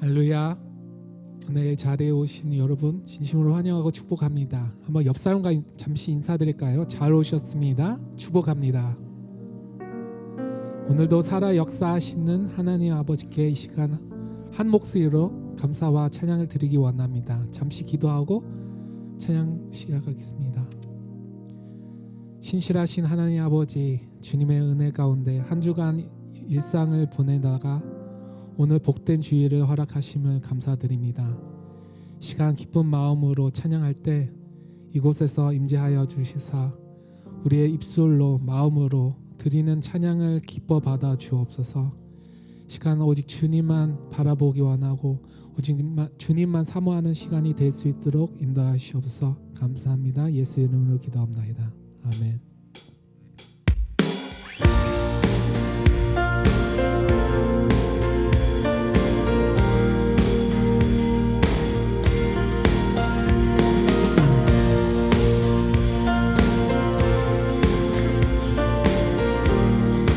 할렐루야. 오늘 자리에 오신 여러분 진심으로 환영하고 축복합니다. 한번 옆 사람과 잠시 인사드릴까요? 잘 오셨습니다. 축복합니다. 오늘도 살아 역사하시는 하나님 아버지께 이 시간 한 목소리로 감사와 찬양을 드리기 원합니다. 잠시 기도하고 찬양 시작하겠습니다. 신실하신 하나님 아버지, 주님의 은혜 가운데 한 주간 일상을 보내다가 오늘 복된 주일을 허락하심을 감사드립니다. 시간 기쁜 마음으로 찬양할 때 이곳에서 임재하여 주시사 우리의 입술로 마음으로 드리는 찬양을 기뻐 받아 주옵소서. 시간 오직 주님만 바라보기 원하고 오직 주님만 사모하는 시간이 될 수 있도록 인도하시옵소서. 감사합니다. 예수 이름으로 기도합니다. 아멘.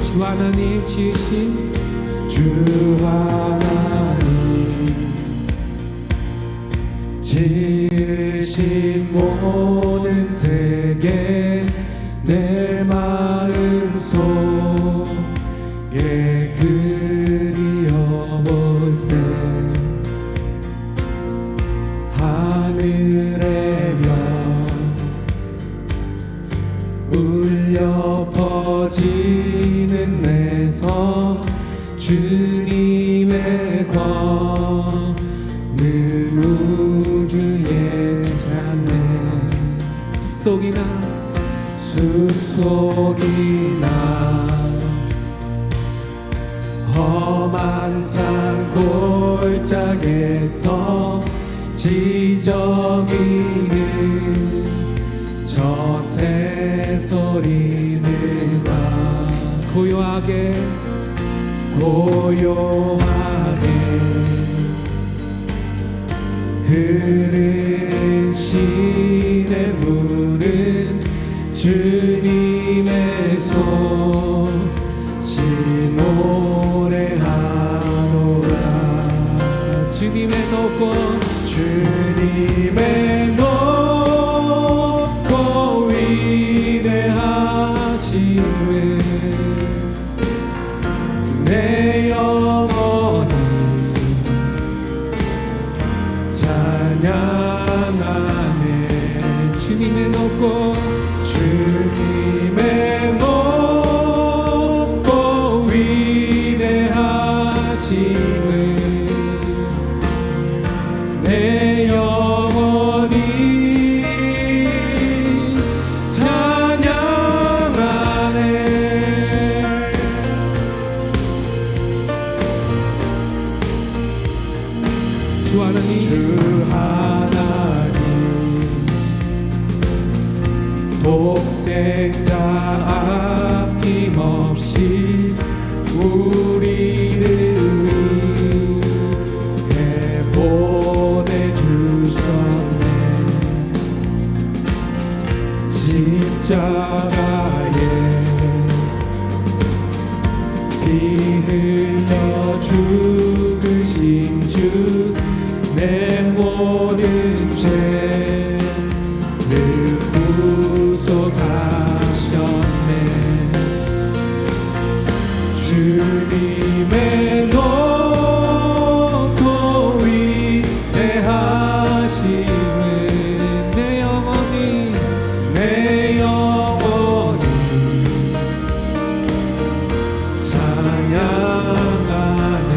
주 하나님 지으신 주 하나님 지으신 모든 세계 내 마음속에 그리워볼 때 하늘의 별 울려 퍼지는 내서 주님의 권능 우주에 찬양 숲속이나 험한 산 골짜기에서 지저귀는 저 새소리를 봐 고요하게 흐르는 시냇물은 주님의 손이 노래하노라. 주님의 높고 위대하심을 내 영혼이 찬양하네. 주님의 높고 위대하심을 내 영혼이 찬양하네. 주 하나님 독생자 아낌없이 우리를 위해 보내주셨네. 십자가에 피 흘려 죽으신 주 내 모든 죄를 구속하셨네. 주님의 높고 위대하심을 내 영혼이 찬양하네.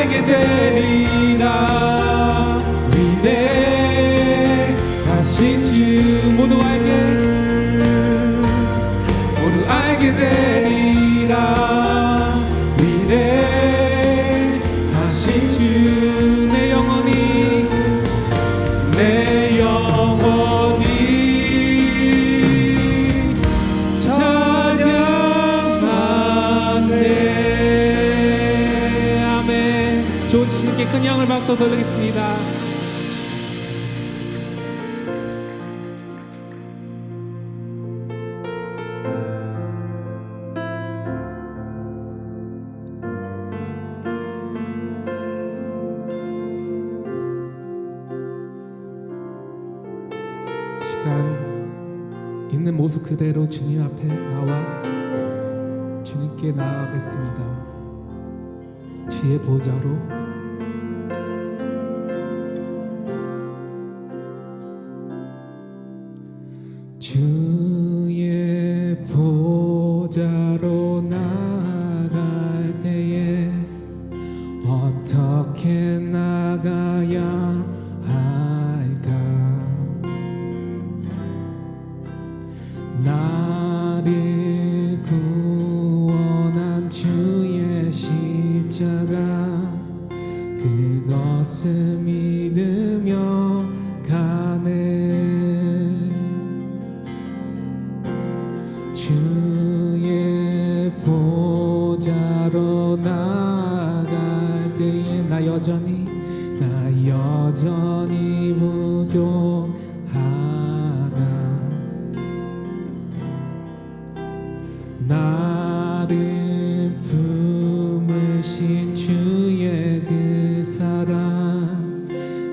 알게 되리라. 위대하신 주 모두 알게 되리라. 위대하신 주 내 영혼이 찬양하네. 아멘. 좋은 주님께 큰 영을 박수 돌리겠습니다. 있는 모습 그대로 주님 앞에 나와 주님께 나아가겠습니다. 주의 보좌로 주의 보좌로 나아갈 때에 어떻게 나가야 할까? 나를 구원한 주의 십자가 그것을 믿으며 가네. 주의 보좌로 나아갈 때에 나 여전히 부족하나. 나를 품으신 주의 그 사랑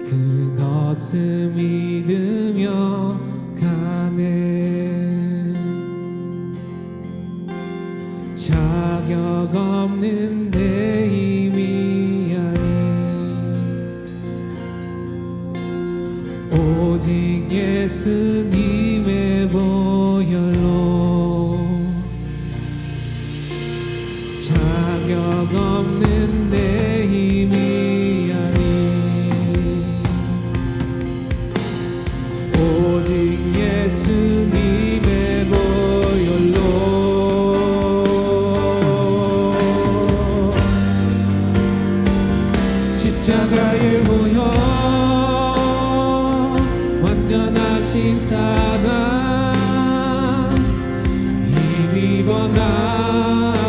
그것을 믿으며 가네. 자격 없는 내 힘이 아닌 오직 예수님의 보혈로 자격 없는 내 힘이 아닌 오직 예수님의 보혈로 십자가의 보혈 완전하신 사랑 힘입어 나아갑니다.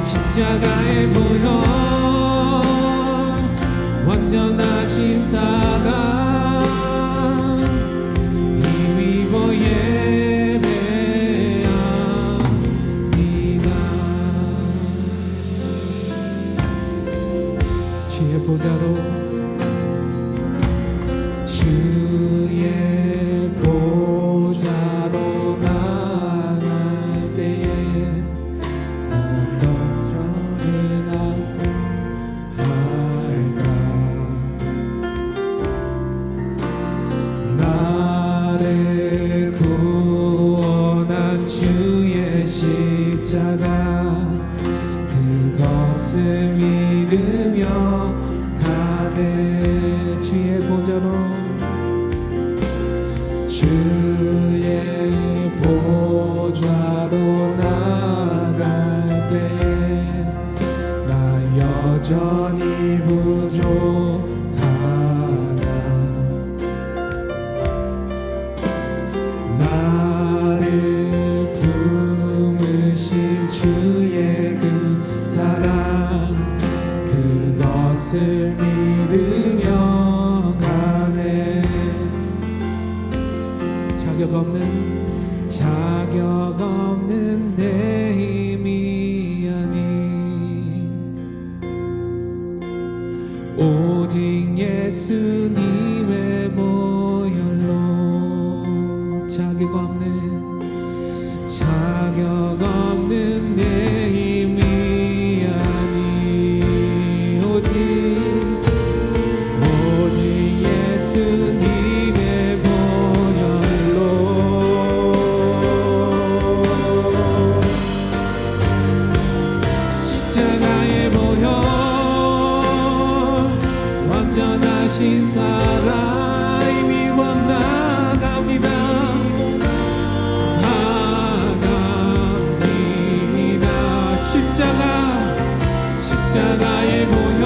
십자가의 보혈 완전하신 사랑 힘입어 예배합니다. 주의 보좌로 주의 보좌로 나갈 때에 어떻게 나갈까? 나를 구원한 주의 십자가 그것을 믿으며 가네. 주의 보좌로 주의 보좌로 나갈 때에 나 여전히 부족하나. 나를 품으신 주의 그 사랑 그것을 믿으며 가네. 자격 없는 내 힘이 아닌 오직 예수님의 보혈로 자격 없는 내 힘이 아닌 오직 예수님의 보혈로 십자가의 보혈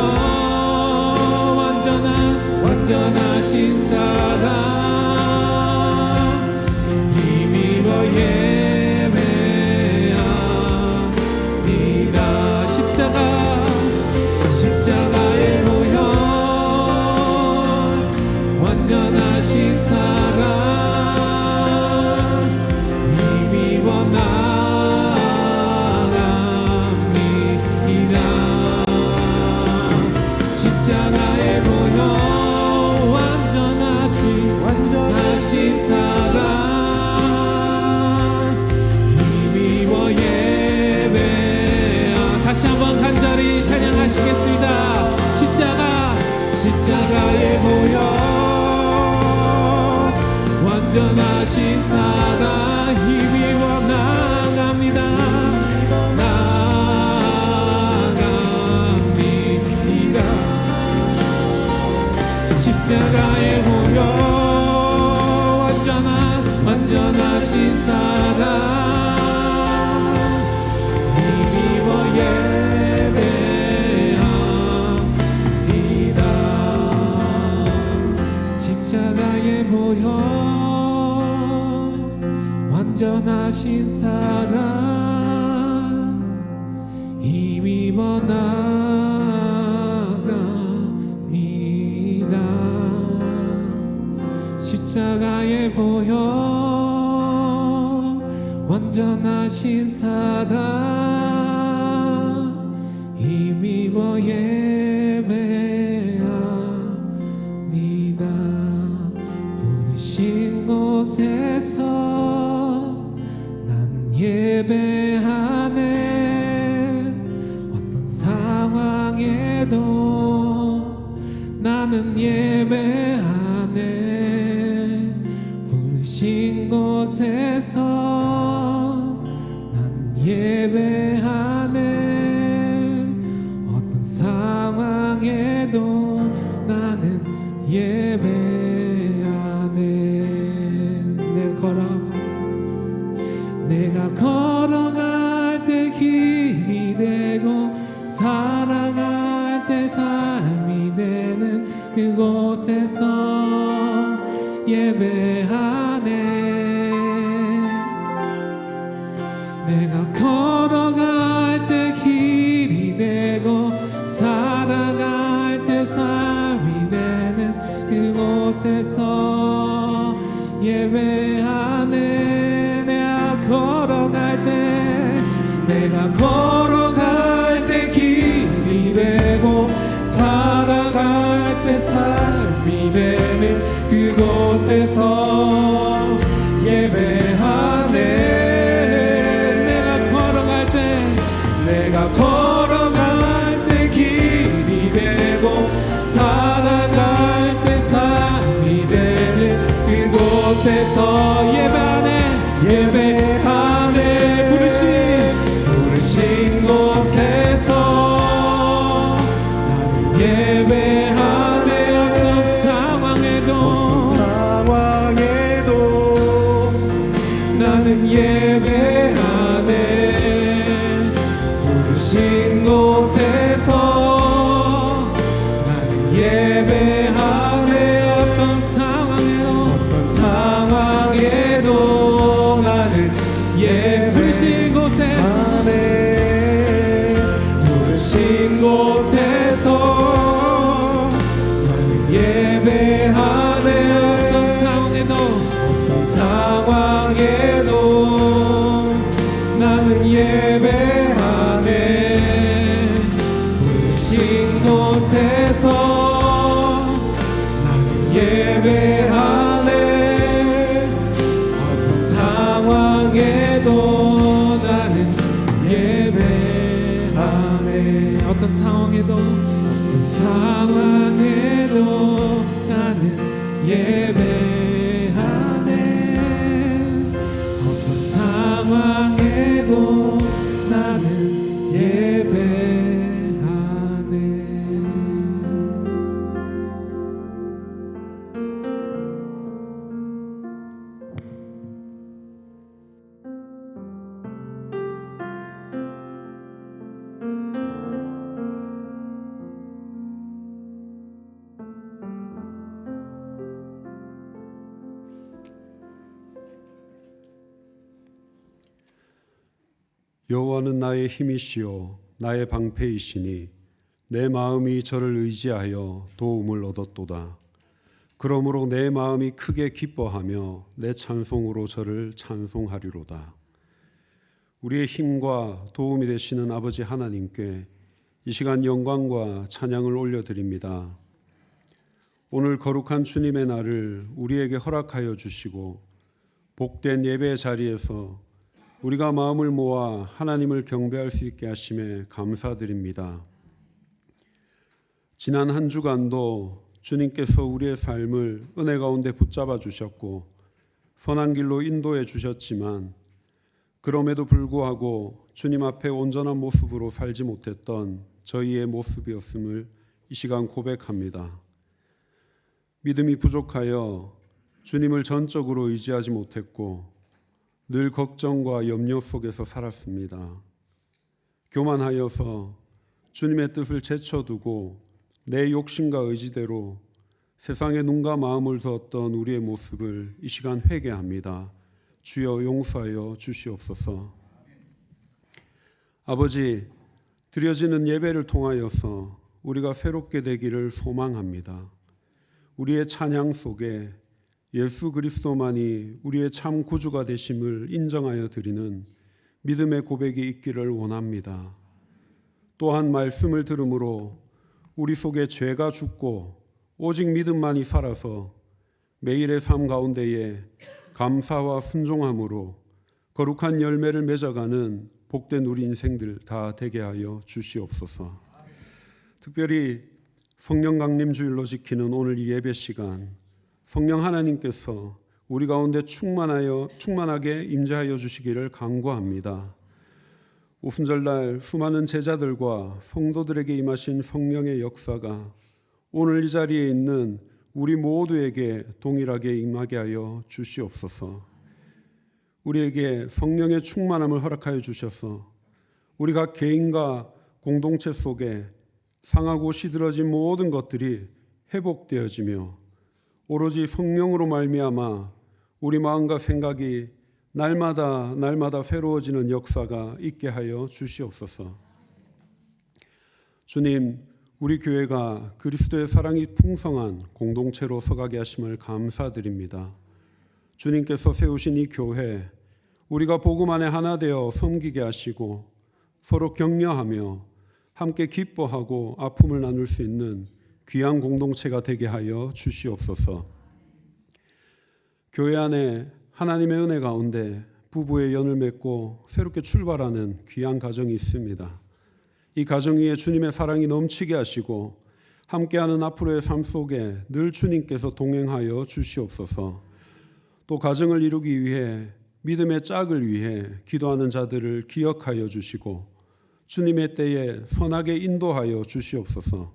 완전하신 사랑 힘입어 예배합니다. 십자가의 보혈 완전하신 사랑 힘입어 나갑니다. 십자가의 보혈 완전하신 사랑 힘입어 예배. 다시 한번 간절히 찬양하시겠습니다. 십자가의 보혈 완전하신 사랑 힘입어 나갑니다. 십자가의 보혈 완전하신 사랑 힘입어 예배합니다. 십자가의 보혈 완전하신 사랑 힘입어 나갑니다. 십자가의 보혈 완전하신 사랑 힘입어 예배합니다. 부르신 곳에서 난 예배하네. 어떤 상황에도 나는 예배하네. 부르신 곳에서 난 예배하네. 어떤 상황에도 나는 예배하네. 내가 걸어갈 때 길이 되고 살아갈 때 삶이 되는 그곳에서 예배하네. 내가 걸어갈 때 길이 되고 살아갈 때 삶이 되는 그곳에서 예배하네. 내가 걸어갈 때 길이 되고 살아갈 때 삶이 되는 그곳에서 예배하네. 내가 걸어갈 때 길이 되고 살아갈 때 삶이 되는 그곳에서 예배하네. 부르신 곳에서 나는 예배하네. 어떤 상황에도 나는 예배하네. 부르신 곳에서 나는 예배하네. 어떤 상황에도 나는 부르신 곳에서 나는 예배하네. 어떤 상황에도 나는 예배하네. 부르신 곳에서 나는 예배하네. 어떤 상황에도 나는 예배하네. 어떤 상황에도 나는 예배하네. 어떤 상황에도 나는 예배하네. 여호와는 나의 힘이시요 나의 방패이시니 내 마음이 저를 의지하여 도움을 얻었도다. 그러므로 내 마음이 크게 기뻐하며 내 찬송으로 저를 찬송하리로다. 우리의 힘과 도움이 되시는 아버지 하나님께 이 시간 영광과 찬양을 올려드립니다. 오늘 거룩한 주님의 날을 우리에게 허락하여 주시고 복된 예배 자리에서 우리가 마음을 모아 하나님을 경배할 수 있게 하심에 감사드립니다. 지난 한 주간도 주님께서 우리의 삶을 은혜 가운데 붙잡아 주셨고 선한 길로 인도해 주셨지만 그럼에도 불구하고 주님 앞에 온전한 모습으로 살지 못했던 저희의 모습이었음을 이 시간 고백합니다. 믿음이 부족하여 주님을 전적으로 의지하지 못했고 늘 걱정과 염려 속에서 살았습니다. 교만하여서 주님의 뜻을 제쳐두고 내 욕심과 의지대로 세상에 눈과 마음을 두었던 우리의 모습을 이 시간 회개합니다. 주여 용서하여 주시옵소서. 아버지, 드려지는 예배를 통하여서 우리가 새롭게 되기를 소망합니다. 우리의 찬양 속에 예수 그리스도만이 우리의 참 구주가 되심을 인정하여 드리는 믿음의 고백이 있기를 원합니다. 또한 말씀을 들음으로 우리 속에 죄가 죽고 오직 믿음만이 살아서 매일의 삶 가운데에 감사와 순종함으로 거룩한 열매를 맺어가는 복된 우리 인생들 다 되게 하여 주시옵소서. 특별히 성령 강림 주일로 지키는 오늘 이 예배 시간, 성령 하나님께서 우리 가운데 충만하게 임재하여 주시기를 간구합니다. 오순절날 수많은 제자들과 성도들에게 임하신 성령의 역사가 오늘 이 자리에 있는 우리 모두에게 동일하게 임하게 하여 주시옵소서. 우리에게 성령의 충만함을 허락하여 주셔서 우리가 개인과 공동체 속에 상하고 시들어진 모든 것들이 회복되어지며 오로지 성령으로 말미암아 우리 마음과 생각이 날마다 새로워지는 역사가 있게 하여 주시옵소서. 주님, 우리 교회가 그리스도의 사랑이 풍성한 공동체로 서가게 하심을 감사드립니다. 주님께서 세우신 이 교회, 우리가 복음 안에 하나 되어 섬기게 하시고 서로 격려하며 함께 기뻐하고 아픔을 나눌 수 있는 귀한 공동체가 되게 하여 주시옵소서. 교회 안에 하나님의 은혜 가운데 부부의 연을 맺고 새롭게 출발하는 귀한 가정이 있습니다. 이 가정 위에 주님의 사랑이 넘치게 하시고 함께하는 앞으로의 삶 속에 늘 주님께서 동행하여 주시옵소서. 또 가정을 이루기 위해 믿음의 짝을 위해 기도하는 자들을 기억하여 주시고 주님의 때에 선하게 인도하여 주시옵소서.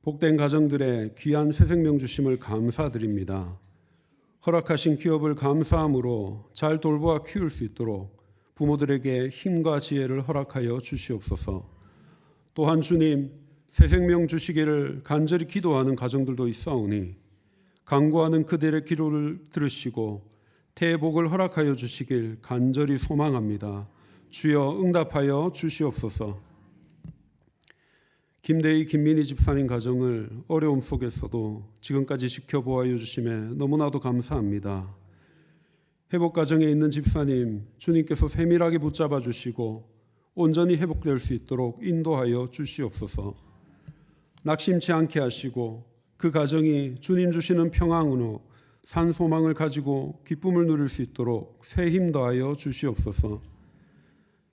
복된 가정들의 귀한 새 생명 주심을 감사드립니다. 허락하신 기업을 감사함으로 잘 돌보아 키울 수 있도록 부모들에게 힘과 지혜를 허락하여 주시옵소서. 또한 주님, 새 생명 주시기를 간절히 기도하는 가정들도 있사오니 간구하는 그들의 기도를 들으시고 태복을 허락하여 주시길 간절히 소망합니다. 주여 응답하여 주시옵소서. 김대희, 김민희 집사님 가정을 어려움 속에서도 지금까지 지켜보아 주심에 너무나도 감사합니다. 회복 과정에 있는 집사님, 주님께서 세밀하게 붙잡아 주시고 온전히 회복될 수 있도록 인도하여 주시옵소서. 낙심치 않게 하시고 그 가정이 주님 주시는 평안으로 산 소망을 가지고 기쁨을 누릴 수 있도록 새 힘 더하여 주시옵소서.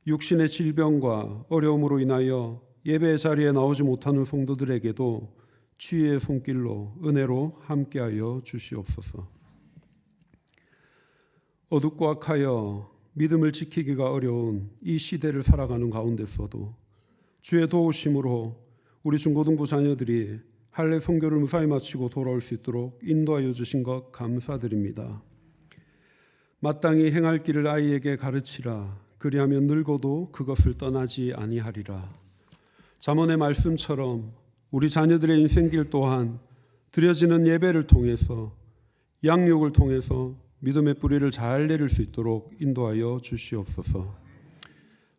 육신의 질병과 어려움으로 인하여 예배 자리에 나오지 못하는 성도들에게도 치유의 손길로 은혜로 함께하여 주시옵소서. 어둡고 악하여 믿음을 지키기가 어려운 이 시대를 살아가는 가운데서도 주의 도우심으로 우리 중고등부 자녀들이 할례 선교를 무사히 마치고 돌아올 수 있도록 인도하여 주신 것 감사드립니다. 마땅히 행할 길을 아이에게 가르치라. 그리하면 늙어도 그것을 떠나지 아니하리라. 잠언의 말씀처럼 우리 자녀들의 인생길 또한 드려지는 예배를 통해서 양육을 통해서 믿음의 뿌리를 잘 내릴 수 있도록 인도하여 주시옵소서.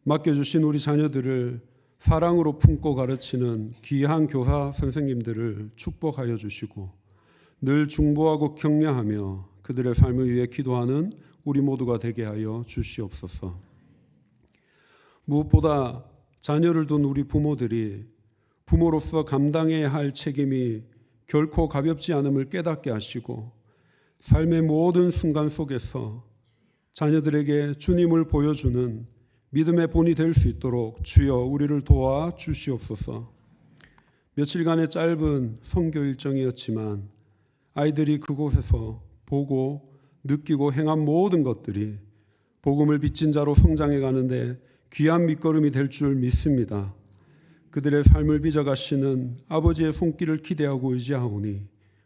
맡겨주신 우리 자녀들을 사랑으로 품고 가르치는 귀한 교사 선생님들을 축복하여 주시고 늘 중보하고 격려하며 그들의 삶을 위해 기도하는 우리 모두가 되게 하여 주시옵소서. 무엇보다 자녀를 둔 우리 부모들이 부모로서 감당해야 할 책임이 결코 가볍지 않음을 깨닫게 하시고 삶의 모든 순간 속에서 자녀들에게 주님을 보여주는 믿음의 본이 될 수 있도록 주여 우리를 도와 주시옵소서. 며칠간의 짧은 선교 일정이었지만 아이들이 그곳에서 보고 느끼고 행한 모든 것들이 복음을 빚진 자로 성장해 가는데 귀한 밑거름이 될 줄 믿습니다. 그들의 삶을 빚어가시는 아버지의 손길을 기대하고 의지하오니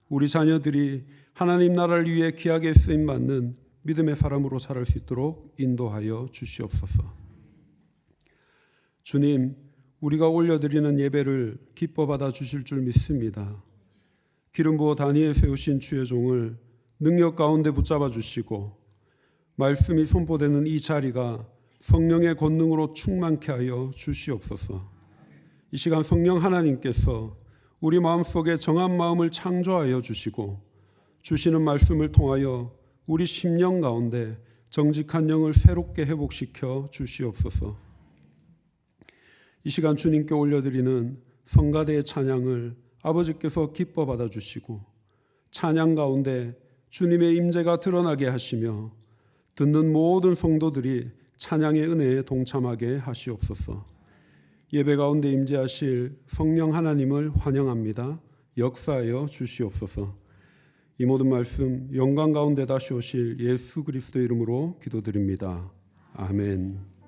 우리 자녀들이 하나님 나라를 위해 귀하게 쓰임받는 믿음의 사람으로 자랄 수 있도록 인도하여 주시옵소서. 주님, 우리가 올려드리는 예배를 기뻐 받아 주실 줄 믿습니다. 기름 부어 단위에 세우신 주의 종을 능력 가운데 붙잡아 주시고 말씀이 선포되는 이 자리가 성령의 권능으로 충만케 하여 주시옵소서. 이 시간 성령 하나님께서 우리 마음속에 정한 마음을 창조하여 주시고 주시는 말씀을 통하여 우리 심령 가운데 정직한 영을 새롭게 회복시켜 주시옵소서. 이 시간 주님께 올려드리는 성가대의 찬양을 아버지께서 기뻐 받아주시고 찬양 가운데 주님의 임재가 드러나게 하시며 듣는 모든 성도들이 찬양의 은혜에 동참하게 하시옵소서. 예배 가운데 임재하실 성령 하나님을 환영합니다. 역사하여 주시옵소서. 이 모든 말씀 영광 가운데 다시 오실 예수 그리스도 이름으로 기도드립니다. 아멘.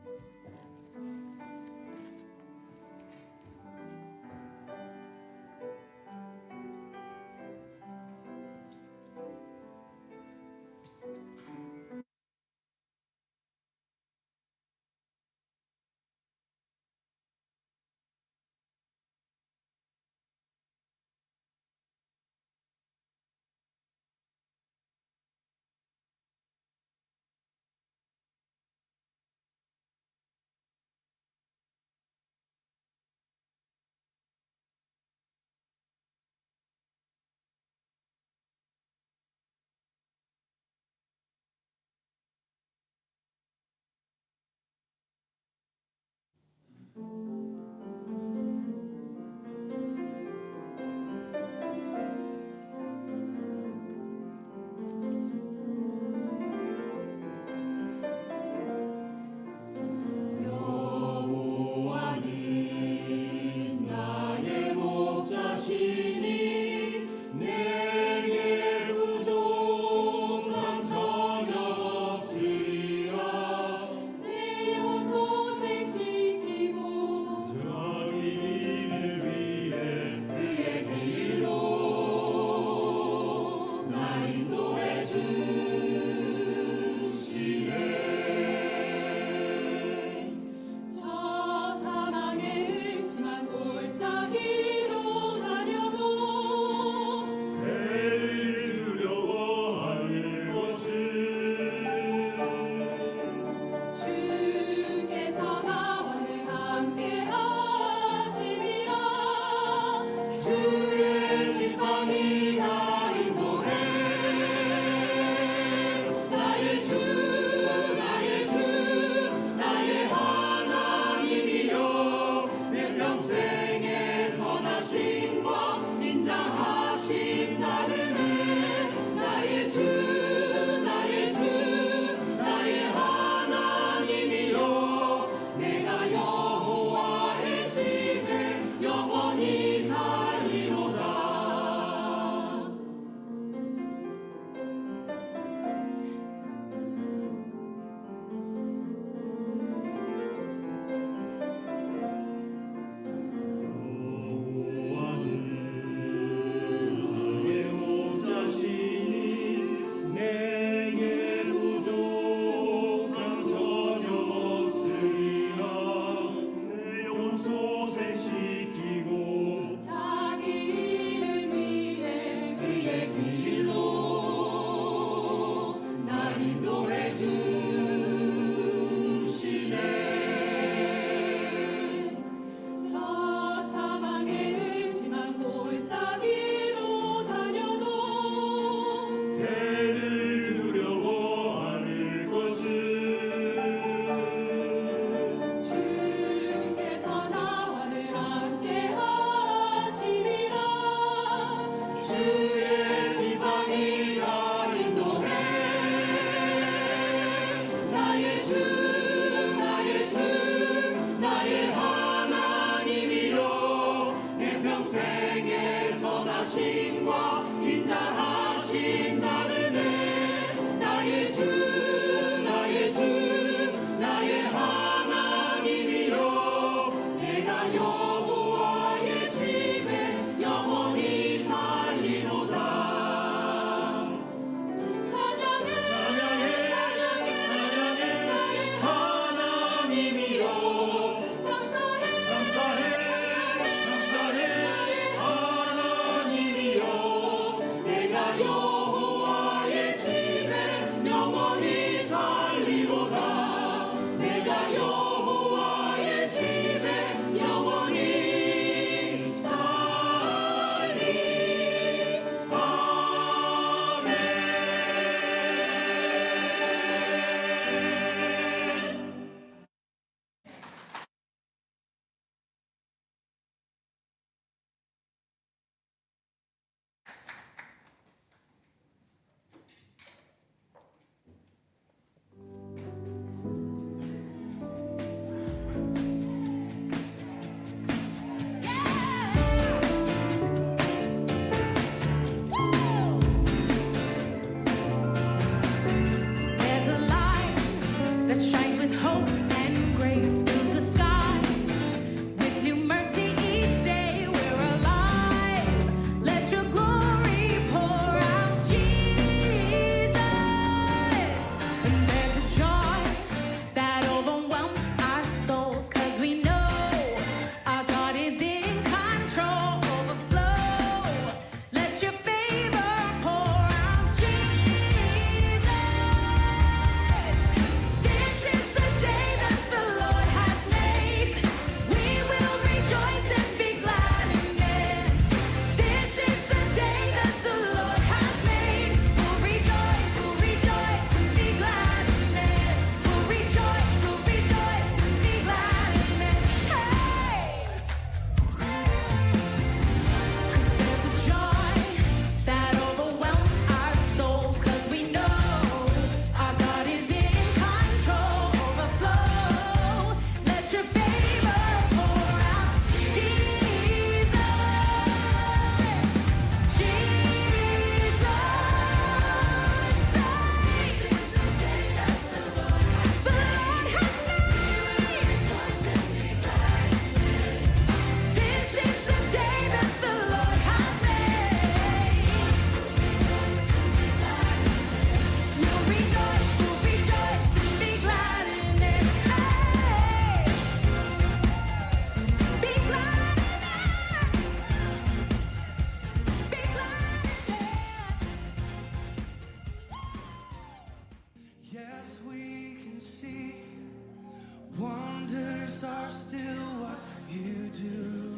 wonders are still what you do.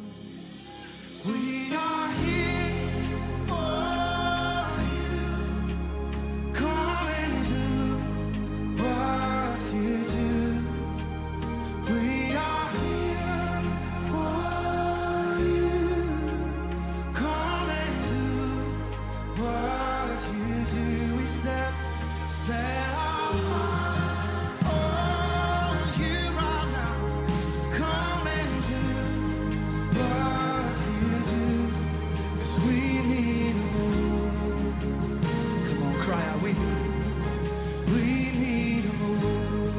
We are here for you. Come and do what you do. We are here for you. Come and do what you do. We set our heart on you right now. Come and do what you do. 'Cause we need a move. Come on, cry out. We need a move.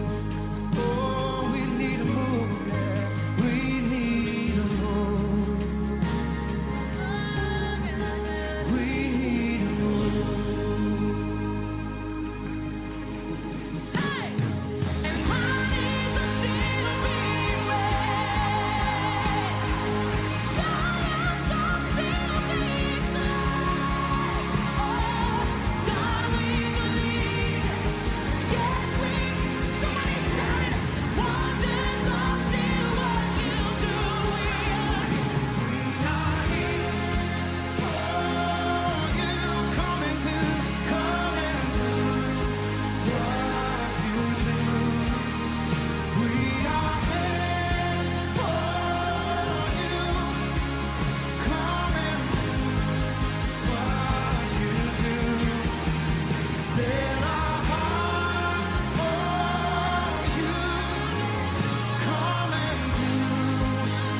Oh, we need a move. Yeah. We need a move. We need a move. And my knees are still being raised. Giants are still being slain. Oh, God, we believe. Yes, somebody shout it. Wonders are still what you do. We are here for you. Come and do what you do. We are here for you. Come and do what you do. Set our hearts on you. Come and do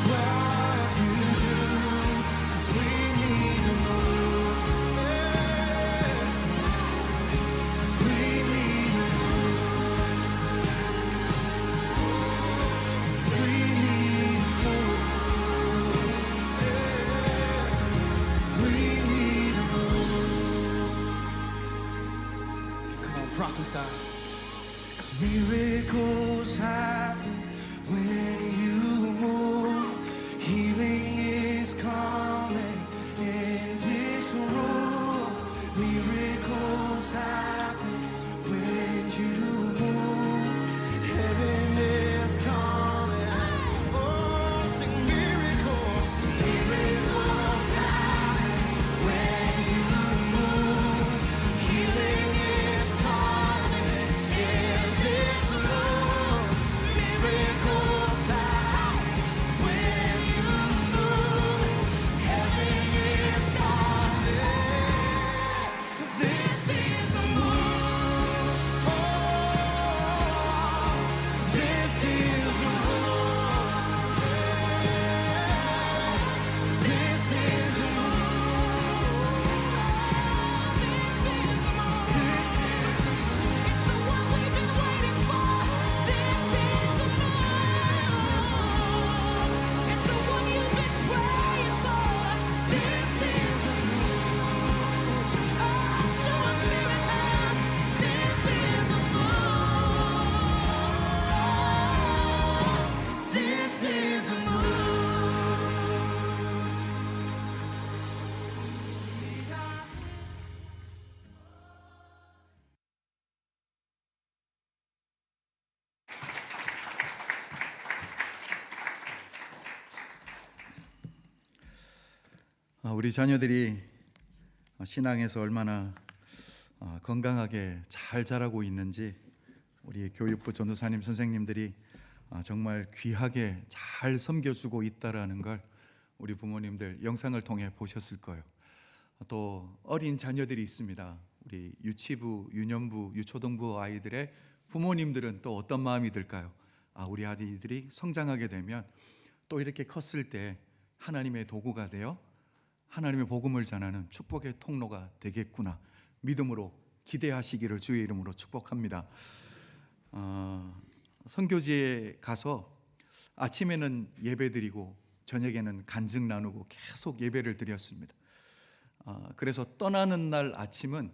what you do. 'Cause we need a move. Yeah. We need a move. We need a move. Yeah. We need a move. Come on, prophesy. 'Cause miracles happen when you move. Healing is coming in this room. Miracles happen when you move. Heaven is coming. Oh, sing miracles. Miracles happen when you move. Healing is coming in this room. Miracles happen when you move. Heaven is coming. 'Cause this is a move. Oh, this is a move. This is a move. This is a move. It's the one we've been waiting for. This is a move. It's the one you've been praying for. This is a move. Oh, show us miracles. This is a move. This is a move. 우리 자녀들이 신앙에서 얼마나 건강하게 잘 자라고 있는지 우리 교육부 전도사님 선생님들이 정말 귀하게 잘 섬겨주고 있다라는 걸 우리 부모님들 영상을 통해 보셨을 거예요. 또 어린 자녀들이 있습니다. 우리 유치부, 유년부, 유초등부 아이들의 부모님들은 또 어떤 마음이 들까요? 우리 아이들이 성장하게 되면 또 이렇게 컸을 때 하나님의 도구가 되어 하나님의 복음을 전하는 축복의 통로가 되겠구나 믿음으로 기대하시기를 주의 이름으로 축복합니다. 선교지에 가서 아침에는 예배드리고 저녁에는 간증 나누고 계속 예배를 드렸습니다. 그래서 떠나는 날 아침은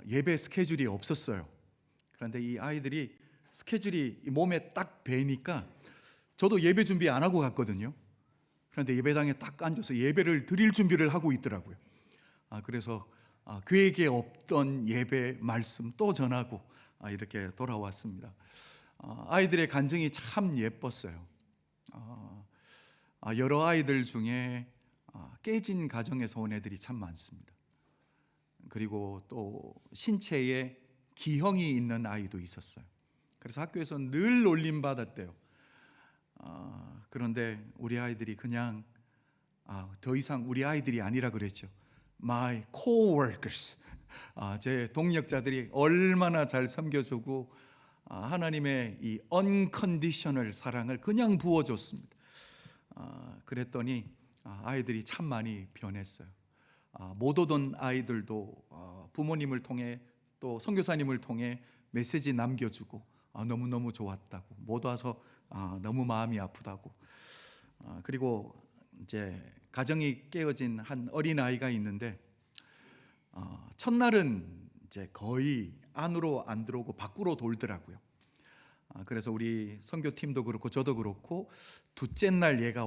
예배 스케줄이 없었어요. 그런데 이 아이들이 스케줄이 몸에 딱 배니까 저도 예배 준비 안 하고 갔거든요. 그런데 예배당에 딱 앉아서 예배를 드릴 준비를 하고 있더라고요. 그래서 계획에 없던 예배 말씀 또 전하고 이렇게 돌아왔습니다. 아이들의 간증이 참 예뻤어요. 여러 아이들 중에 깨진 가정에서 온 애들이 참 많습니다. 그리고 또 신체에 기형이 있는 아이도 있었어요. 그래서 학교에서 늘 놀림 받았대요. 그런데 우리 아이들이 그냥 더 이상 우리 아이들이 아니라 그랬죠. My coworkers, 제 동력자들이 얼마나 잘 섬겨주고 하나님의 이 unconditional 사랑을 그냥 부어줬습니다. 그랬더니 아이들이 참 많이 변했어요. 못 오던 아이들도 부모님을 통해 또 선교사님을 통해 메시지 남겨주고 너무너무 좋았다고, 못 와서 너무 마음이 아프다고. 그리고 이제 가정이 깨어진 한 어린 아이가 있는데 첫날은 이제 거의 안으로 안 들어오고 밖으로 돌더라고요. 그래서 우리 선교팀도 그렇고 저도 그렇고 둘째 날 얘가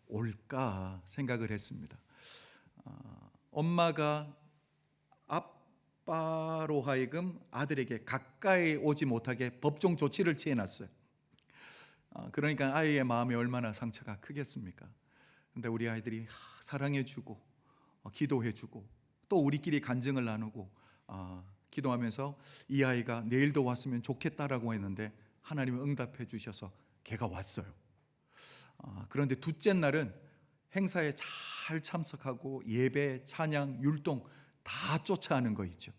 올까 생각을 했습니다. 엄마가 아빠로 하여금 아들에게 가까이 오지 못하게 법정 조치를 취해놨어요. 그러니까 아이의 마음이 얼마나 상처가 크겠습니까? 근데 우리 아이들이 사랑해주고 기도해주고 또 우리끼리 간증을 나누고 기도하면서 이 아이가 내일도 왔으면 좋겠다라고 했는데 하나님은 응답해 주셔서 걔가 왔어요. 그런데 둘째 날은 행사에 잘 참석하고 예배, 찬양, 율동 다 쫓아가는 거 있죠.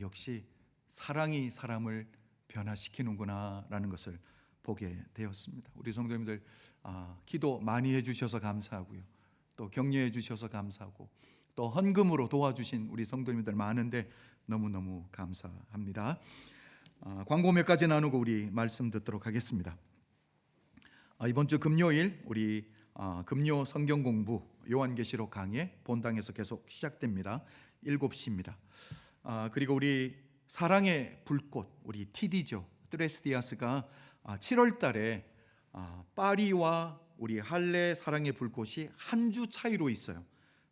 역시 사랑이 사람을 변화시키는구나 라는 것을 보게 되었습니다. 우리 성도님들 기도 많이 해주셔서 감사하고요, 또 격려해 주셔서 감사하고 또 헌금으로 도와주신 우리 성도님들 많은데 너무너무 감사합니다. 광고 몇 가지 나누고 우리 말씀 듣도록 하겠습니다. 이번 주 금요일 우리 금요 성경 공부 요한계시록 강의 본당에서 계속 시작됩니다. 7시입니다. 그리고 우리 사랑의 불꽃, 우리 TD죠, 트레스디아스가 7월 달에 파리와 우리 할례 사랑의 불꽃이 한 주 차이로 있어요.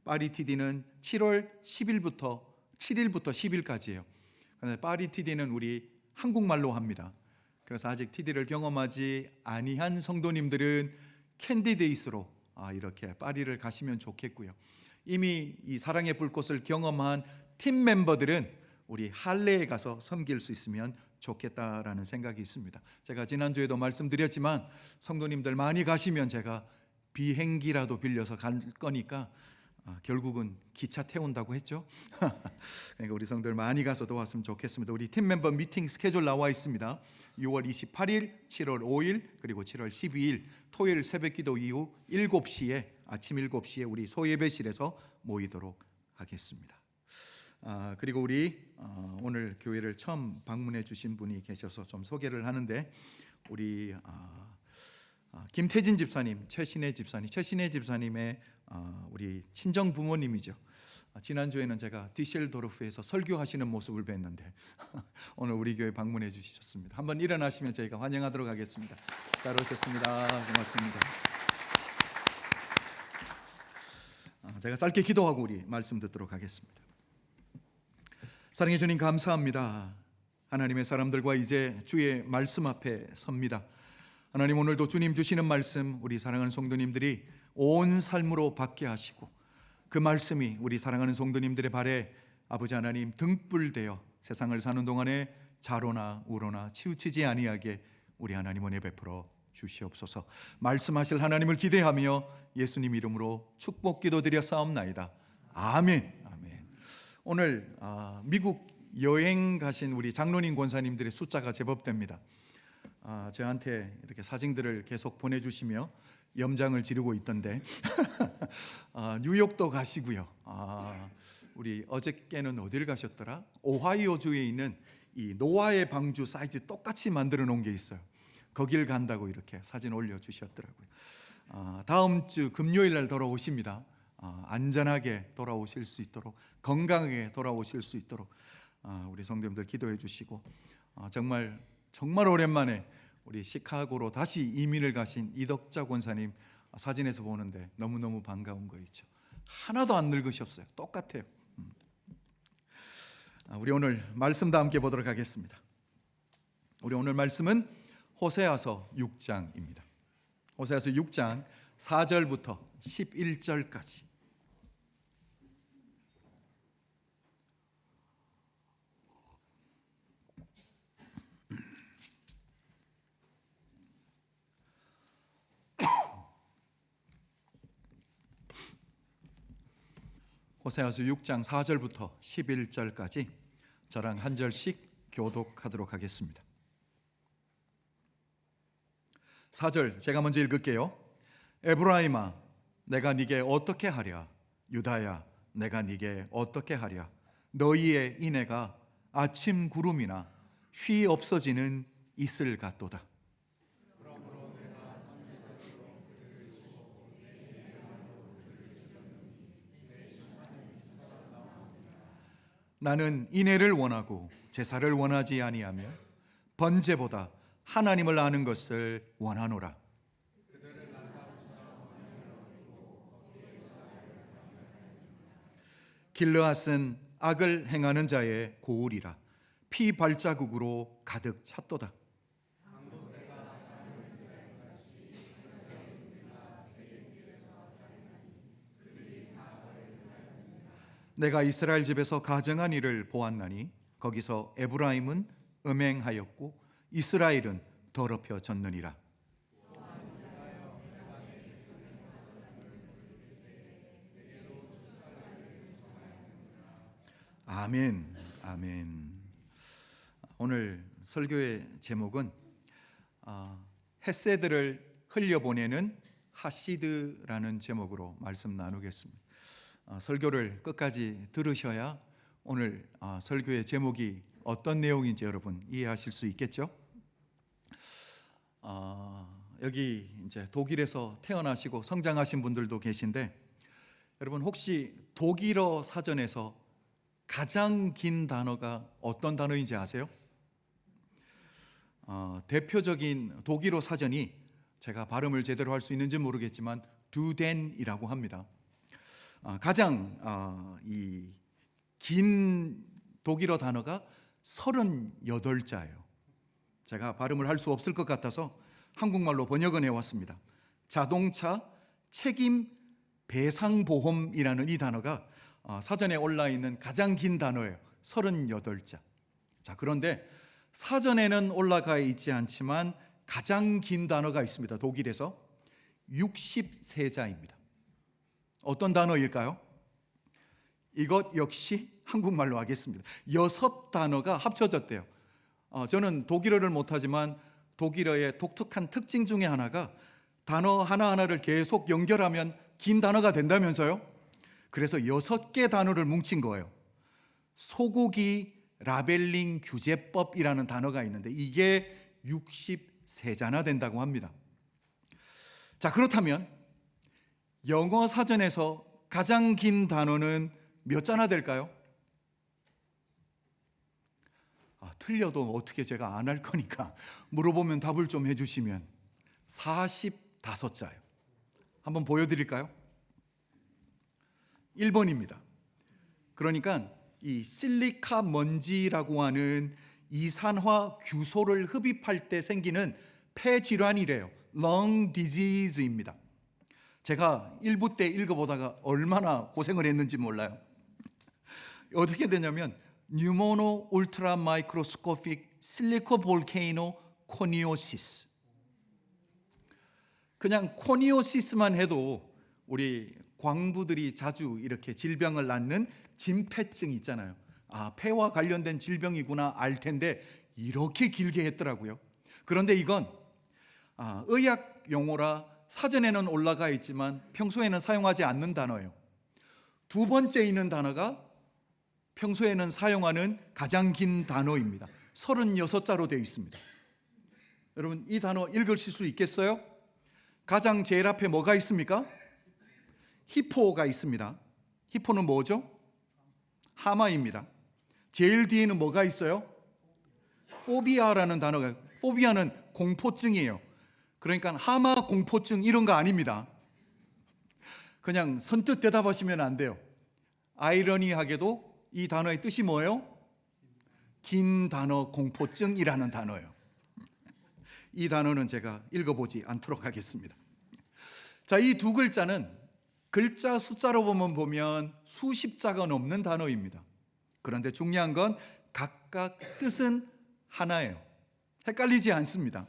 파리 TD는 7월 7일부터 10일까지예요. 그런데 파리 TD는 우리 한국말로 합니다. 그래서 아직 TD를 경험하지 아니한 성도님들은 캔디데이스로 이렇게 파리를 가시면 좋겠고요. 이미 이 사랑의 불꽃을 경험한 팀 멤버들은 우리 할례에 가서 섬길 수 있으면 좋겠다라는 생각이 있습니다. 제가 지난주에도 말씀드렸지만 성도님들 많이 가시면 제가 비행기라도 빌려서 갈 거니까 결국은 기차 태운다고 했죠. 그러니까 우리 성도들 많이 가서 도왔으면 좋겠습니다. 우리 팀 멤버 미팅 스케줄 나와 있습니다. 6월 28일, 7월 5일, 그리고 7월 12일 토요일 새벽기도 이후 7시에 아침 7시에 우리 소예배실에서 모이도록 하겠습니다. 그리고 우리 오늘 교회를 처음 방문해 주신 분이 계셔서 좀 소개를 하는데, 우리 김태진 집사님, 최신혜 집사님의 우리 친정 부모님이죠. 지난주에는 제가 디셀도르프에서 설교하시는 모습을 뵀는데 오늘 우리 교회 방문해 주셨습니다. 한번 일어나시면 저희가 환영하도록 하겠습니다. 잘 오셨습니다. 고맙습니다. 제가 짧게 기도하고 우리 말씀 듣도록 하겠습니다. 사랑해 주님 감사합니다. 하나님의 사람들과 이제 주의 말씀 앞에 섭니다. 하나님, 오늘도 주님 주시는 말씀 우리 사랑하는 성도님들이 온 삶으로 받게 하시고 그 말씀이 우리 사랑하는 성도님들의 발에 아버지 하나님 등불되어 세상을 사는 동안에 좌로나 우로나 치우치지 아니하게 우리 하나님 은혜 베풀어 주시옵소서. 말씀하실 하나님을 기대하며 예수님 이름으로 축복 기도드려 싸움나이다. 아멘. 아멘. 오늘 미국 여행 가신 우리 장로님 권사님들의 숫자가 제법 됩니다. 저한테 이렇게 사진들을 계속 보내주시며 염장을 지르고 있던데 뉴욕도 가시고요. 우리 어저께는 어디를 가셨더라? 오하이오주에 있는 이 노아의 방주 사이즈 똑같이 만들어 놓은 게 있어요. 거길 간다고 이렇게 사진 올려주셨더라고요. 다음 주 금요일 날 돌아오십니다. 안전하게 돌아오실 수 있도록, 건강하게 돌아오실 수 있도록 우리 성도님들 기도해 주시고, 정말 오랜만에 우리 시카고로 다시 이민을 가신 이덕자 권사님 사진에서 보는데 너무너무 반가운 거 있죠. 하나도 안 늙으셨어요. 똑같아요. 우리 오늘 말씀 다 함께 보도록 하겠습니다. 우리 오늘 말씀은 호세아서 6장입니다. 호세아서 6장 4절부터 11절까지. 호세아서 6장 4절부터 11절까지 저랑 한 절씩 교독하도록 하겠습니다. 4절 제가 먼저 읽을게요. 에브라임아 내가 네게 어떻게 하랴, 유다야 내가 네게 어떻게 하랴. 너희의 인애가 아침 구름이나 쉬 없어지는 이슬 같도다. 나는 인애를 원하고 제사를 원하지 아니하며 번제보다 하나님을 아는 것을 원하노라. 길르앗은 악을 행하는 자의 고울이라 피 발자국으로 가득 찼도다. 내가 이스라엘 집에서 가정한 일을 보았나니 거기서 에브라임은 음행하였고 이스라엘은 더럽혀졌느니라. 아멘. 아멘. 오늘 설교의 제목은 햇새들을 흘려보내는 하시드라는 제목으로 말씀 나누겠습니다. 설교를 끝까지 들으셔야 오늘 설교의 제목이 어떤 내용인지 여러분 이해하실 수 있겠죠? 여기 이제 독일에서 태어나시고 성장하신 분들도 계신데 여러분 혹시 독일어 사전에서 가장 긴 단어가 어떤 단어인지 아세요? 대표적인 독일어 사전이 제가 발음을 제대로 할 수 있는지 모르겠지만 두덴이라고 합니다. 가장 이 긴 독일어 단어가 38자예요. 제가 발음을 할 수 없을 것 같아서 한국말로 번역은 해왔습니다. 자동차 책임 배상보험이라는 이 단어가 사전에 올라있는 가장 긴 단어예요. 38자. 자, 그런데 사전에는 올라가 있지 않지만 가장 긴 단어가 있습니다. 독일에서 63자입니다. 어떤 단어일까요? 이것 역시 한국말로 하겠습니다. 6단어가 합쳐졌대요. 저는 독일어를 못하지만 독일어의 독특한 특징 중에 하나가 단어 하나하나를 계속 연결하면 긴 단어가 된다면서요? 그래서 6개 단어를 뭉친 거예요. 소고기 라벨링 규제법이라는 단어가 있는데 이게 63자나 된다고 합니다. 자, 그렇다면 영어 사전에서 가장 긴 단어는 몇 자나 될까요? 틀려도 어떻게 제가 안 할 거니까 물어보면 답을 좀 해주시면 45자예요. 한번 보여드릴까요? 1번입니다. 그러니까 이 실리카 먼지라고 하는 이산화 규소를 흡입할 때 생기는 폐 질환이래요. Lung disease입니다. 제가 1부 때 읽어보다가 얼마나 고생을 했는지 몰라요. 어떻게 되냐면 뉴모노 울트라 마이크로스코픽 실리코 볼케이노 코니오시스. 그냥 코니오시스만 해도 우리 광부들이 자주 이렇게 질병을 낳는 진폐증 있잖아요. 폐와 관련된 질병이구나 알 텐데 이렇게 길게 했더라고요. 그런데 이건 의학 용어라 사전에는 올라가 있지만 평소에는 사용하지 않는 단어예요. 두 번째 있는 단어가 평소에는 사용하는 가장 긴 단어입니다. 36자로 되어 있습니다. 여러분 이 단어 읽으실 수 있겠어요? 가장 제일 앞에 뭐가 있습니까? 히포가 있습니다. 히포는 뭐죠? 하마입니다. 제일 뒤에는 뭐가 있어요? 포비아라는 단어가, 포비아는 공포증이에요. 그러니까 하마 공포증 이런 거 아닙니다. 그냥 선뜻 대답하시면 안 돼요. 아이러니하게도 이 단어의 뜻이 뭐예요? 긴 단어 공포증이라는 단어예요. 이 단어는 제가 읽어보지 않도록 하겠습니다. 자, 이 두 글자는 글자 숫자로 보면 수십 자가 넘는 단어입니다. 그런데 중요한 건 각각 뜻은 하나예요. 헷갈리지 않습니다.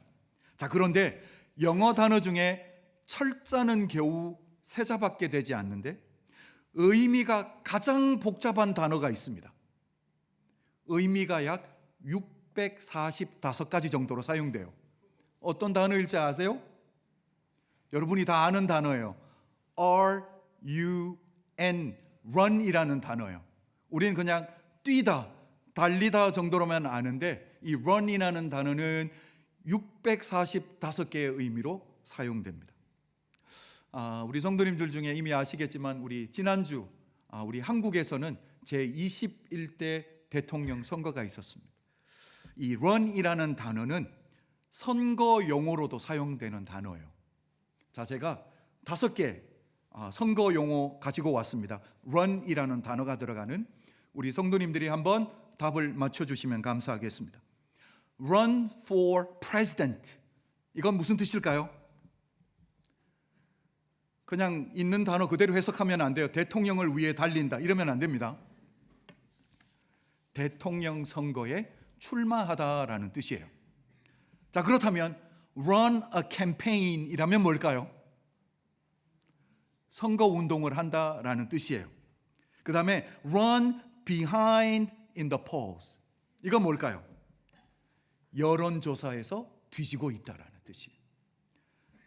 자, 그런데 영어 단어 중에 철자는 겨우 세 자밖에 되지 않는데 의미가 가장 복잡한 단어가 있습니다. 의미가 약 645가지 정도로 사용돼요. 어떤 단어일지 아세요? 여러분이 다 아는 단어예요. R-U-N, run이라는 단어예요. 우리는 그냥 뛰다, 달리다 정도로만 아는데 이 run이라는 단어는 645개의 의미로 사용됩니다. 우리 성도님들 중에 이미 아시겠지만 우리 지난주 우리 한국에서는 제21대 대통령 선거가 있었습니다. 이 run이라는 단어는 선거 용어로도 사용되는 단어예요. 자, 제가 5개 선거 용어 가지고 왔습니다. run이라는 단어가 들어가는 우리 성도님들이 한번 답을 맞춰주시면 감사하겠습니다. Run for president. 이건 무슨 뜻일까요? 그냥 있는 단어 그대로 해석하면 안 돼요. 대통령을 위해 달린다 이러면 안 됩니다. 대통령 선거에 출마하다라는 뜻이에요. 자, 그렇다면 run a campaign 이라면 뭘까요? 선거 운동을 한다라는 뜻이에요. 그 다음에 run behind in the polls. 이건 뭘까요? 여론조사에서 뒤지고 있다라는 뜻이에요.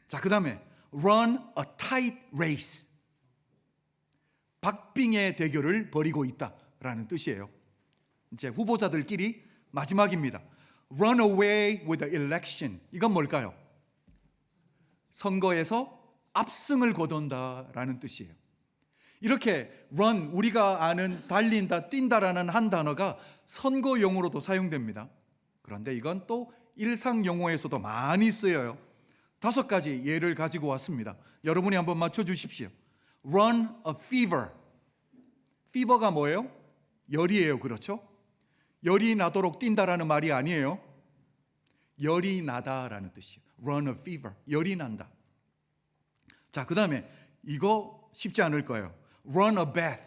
자, 그 다음에 run a tight race. 박빙의 대결을 벌이고 있다라는 뜻이에요. 이제 후보자들끼리 마지막입니다. run away with the election. 이건 뭘까요? 선거에서 압승을 거둔다라는 뜻이에요. 이렇게 run, 우리가 아는 달린다, 뛴다라는 한 단어가 선거 용어로도 사용됩니다. 그런데 이건 또 일상 용어에서도 많이 쓰여요. 5가지 예를 가지고 왔습니다. 여러분이 한번 맞춰 주십시오. Run a fever. fever가 뭐예요? 열이에요. 그렇죠? 열이 나도록 뛴다라는 말이 아니에요. 열이 나다라는 뜻이에요. Run a fever. 열이 난다. 자, 그 다음에 이거 쉽지 않을 거예요. Run a bath.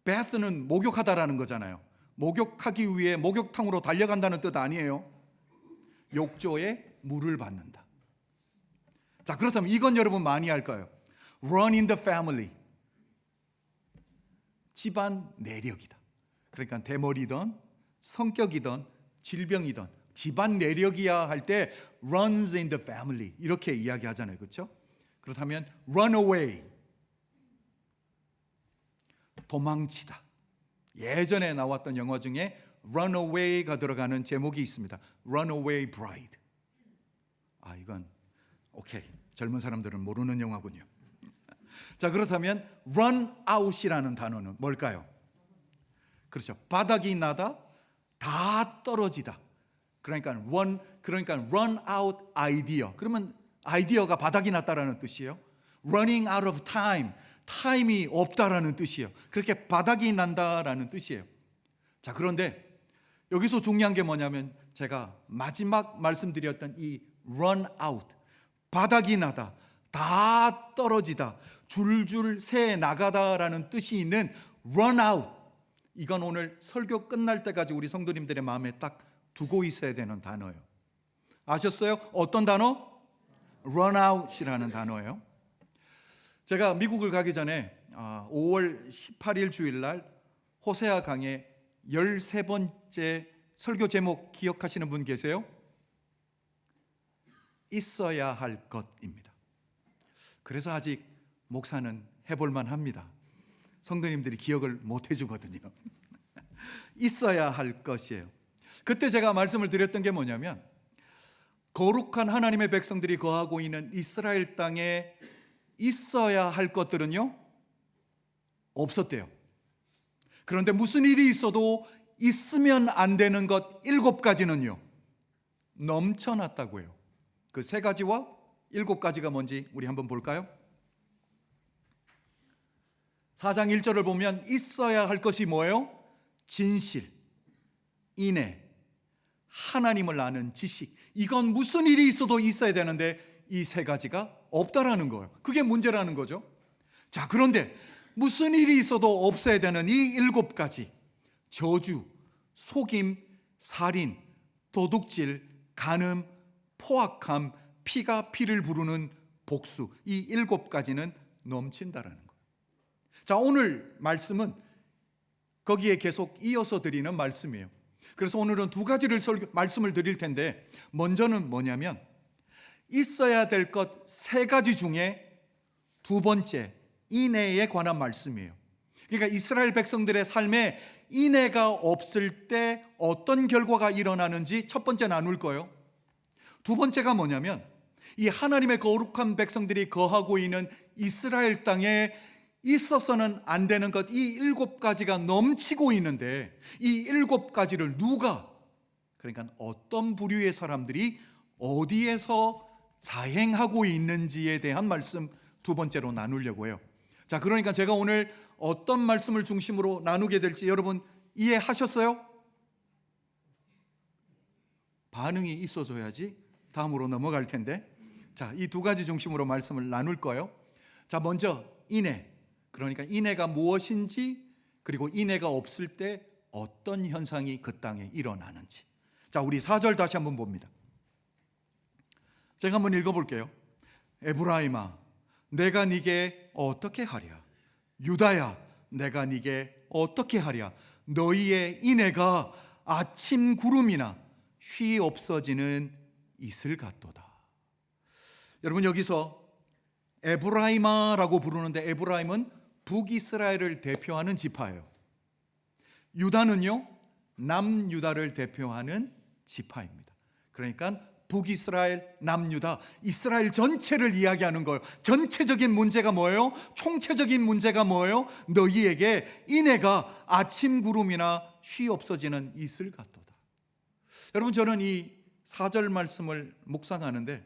bath는 목욕하다라는 거잖아요. 목욕하기 위해 목욕탕으로 달려간다는 뜻 아니에요. 욕조에 물을 받는다. 자, 그렇다면 이건 여러분 많이 할 거예요. Run in the family. 집안 내력이다. 그러니까 대머리든 성격이든 질병이든 집안 내력이야 할 때 runs in the family 이렇게 이야기하잖아요. 그렇죠? 그렇다면 run away. 도망치다. 예전에 나왔던 영화 중에 runaway가 들어가는 제목이 있습니다. runaway bride. 이건 오케이. 젊은 사람들은 모르는 영화군요. 자, 그렇다면 run out이라는 단어는 뭘까요? 그렇죠. 바닥이 나다, 다 떨어지다. 그러니까 run out idea. 그러면 아이디어가 바닥이 났다라는 뜻이에요. running out of time. 타임이 없다라는 뜻이에요. 그렇게 바닥이 난다라는 뜻이에요. 자, 그런데 여기서 중요한 게 뭐냐면 제가 마지막 말씀드렸던 이 run out, 바닥이 나다, 다 떨어지다, 줄줄 새 나가다라는 뜻이 있는 run out. 이건 오늘 설교 끝날 때까지 우리 성도님들의 마음에 딱 두고 있어야 되는 단어예요. 아셨어요? 어떤 단어? run out이라는 단어예요. 제가 미국을 가기 전에 5월 18일 주일날 호세아 강의 13번째 설교 제목 기억하시는 분 계세요? 있어야 할 것입니다. 그래서 아직 목사는 해볼만 합니다. 성도님들이 기억을 못 해주거든요. 있어야 할 것이에요. 그때 제가 말씀을 드렸던 게 뭐냐면 거룩한 하나님의 백성들이 거하고 있는 이스라엘 땅에 있어야 할 것들은요 없었대요. 그런데 무슨 일이 있어도 있으면 안 되는 것 7가지는요 넘쳐났다고 해요. 그 3가지와 7가지가 뭔지 우리 한번 볼까요? 4장 1절을 보면 있어야 할 것이 뭐예요? 진실, 인애, 하나님을 아는 지식, 이건 무슨 일이 있어도 있어야 되는데 이 세 가지가 없다라는 거예요. 그게 문제라는 거죠. 자, 그런데 무슨 일이 있어도 없어야 되는 이 7가지, 저주, 속임, 살인, 도둑질, 간음, 포악함, 피가 피를 부르는 복수, 이 7가지는 넘친다라는 거예요. 자, 오늘 말씀은 거기에 계속 이어서 드리는 말씀이에요. 그래서 오늘은 2가지를 말씀을 드릴 텐데, 먼저는 뭐냐면 있어야 될 것 3가지 중에 2번째, 인애에 관한 말씀이에요. 그러니까 이스라엘 백성들의 삶에 인애가 없을 때 어떤 결과가 일어나는지 첫 번째 나눌 거예요. 2번째가 뭐냐면 이 하나님의 거룩한 백성들이 거하고 있는 이스라엘 땅에 있어서는 안 되는 것, 이 7가지가 넘치고 있는데 이 7가지를 누가, 그러니까 어떤 부류의 사람들이 어디에서 자행하고 있는지에 대한 말씀 2번째로 나누려고 해요. 자, 그러니까 제가 오늘 어떤 말씀을 중심으로 나누게 될지 여러분 이해하셨어요? 반응이 있어줘야지 다음으로 넘어갈 텐데, 자, 이 2가지 중심으로 말씀을 나눌 거예요. 자, 먼저 인애, 그러니까 인애가 무엇인지, 그리고 인애가 없을 때 어떤 현상이 그 땅에 일어나는지. 자, 우리 4절 다시 한번 봅니다. 제가 한번 읽어볼게요. 에브라임아, 내가 네게 어떻게 하랴? 유다야, 내가 네게 어떻게 하랴? 너희의 인애가 아침 구름이나 쉬 없어지는 이슬 같도다. 여러분, 여기서 에브라임아라고 부르는데 에브라임은 북이스라엘을 대표하는 지파예요. 유다는요, 남유다를 대표하는 지파입니다. 그러니까 북이스라엘, 남유다, 이스라엘 전체를 이야기하는 거예요. 전체적인 문제가 뭐예요? 총체적인 문제가 뭐예요? 너희에게 인애가 아침 구름이나 쉬 없어지는 이슬 같도다. 여러분, 저는 이 4절 말씀을 묵상하는데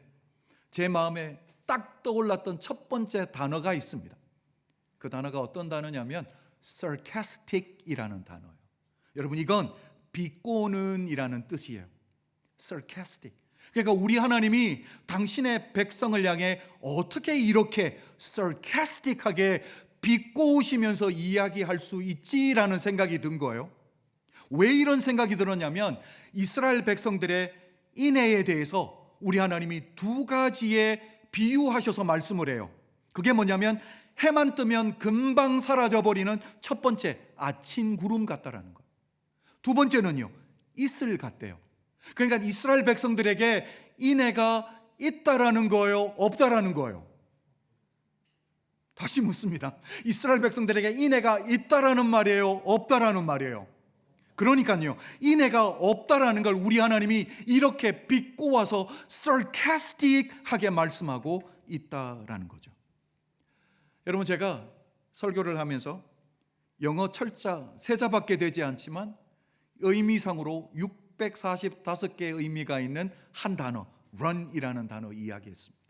제 마음에 딱 떠올랐던 첫 번째 단어가 있습니다. 그 단어가 어떤 단어냐면 sarcastic이라는 단어예요. 여러분, 이건 비꼬는 이라는 뜻이에요. sarcastic. 그러니까 우리 하나님이 당신의 백성을 향해 어떻게 이렇게 sarcastic하게 비꼬우시면서 이야기할 수 있지라는 생각이 든 거예요. 왜 이런 생각이 들었냐면 이스라엘 백성들의 인애에 대해서 우리 하나님이 2가지에 비유하셔서 말씀을 해요. 그게 뭐냐면 해만 뜨면 금방 사라져버리는 첫 번째, 아침 구름 같다라는 거예요. 2번째는요, 이슬 같대요. 그러니까 이스라엘 백성들에게 인애가 있다라는 거예요, 없다라는 거예요? 다시 묻습니다. 이스라엘 백성들에게 인애가 있다라는 말이에요, 없다라는 말이에요? 그러니까요, 인애가 없다라는 걸 우리 하나님이 이렇게 비꼬아서 sarcastic하게 말씀하고 있다라는 거죠. 여러분, 제가 설교를 하면서 영어 철자, 세자밖에 되지 않지만 의미상으로 645개의 의미가 있는 한 단어, run이라는 단어 이야기했습니다.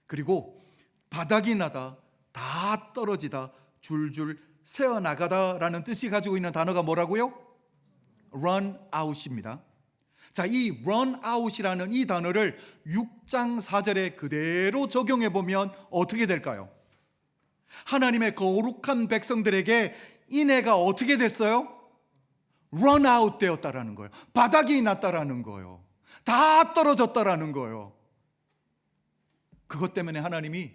그리고 바닥이 나다, 다 떨어지다, 줄줄 새어나가다라는 뜻이 가지고 있는 단어가 뭐라고요? run out입니다. 자, 이 run out이라는 이 단어를 6장 4절에 그대로 적용해 보면 어떻게 될까요? 하나님의 거룩한 백성들에게 인애가 어떻게 됐어요? run out 되었다라는 거예요. 바닥이 났다라는 거예요. 다 떨어졌다라는 거예요. 그것 때문에 하나님이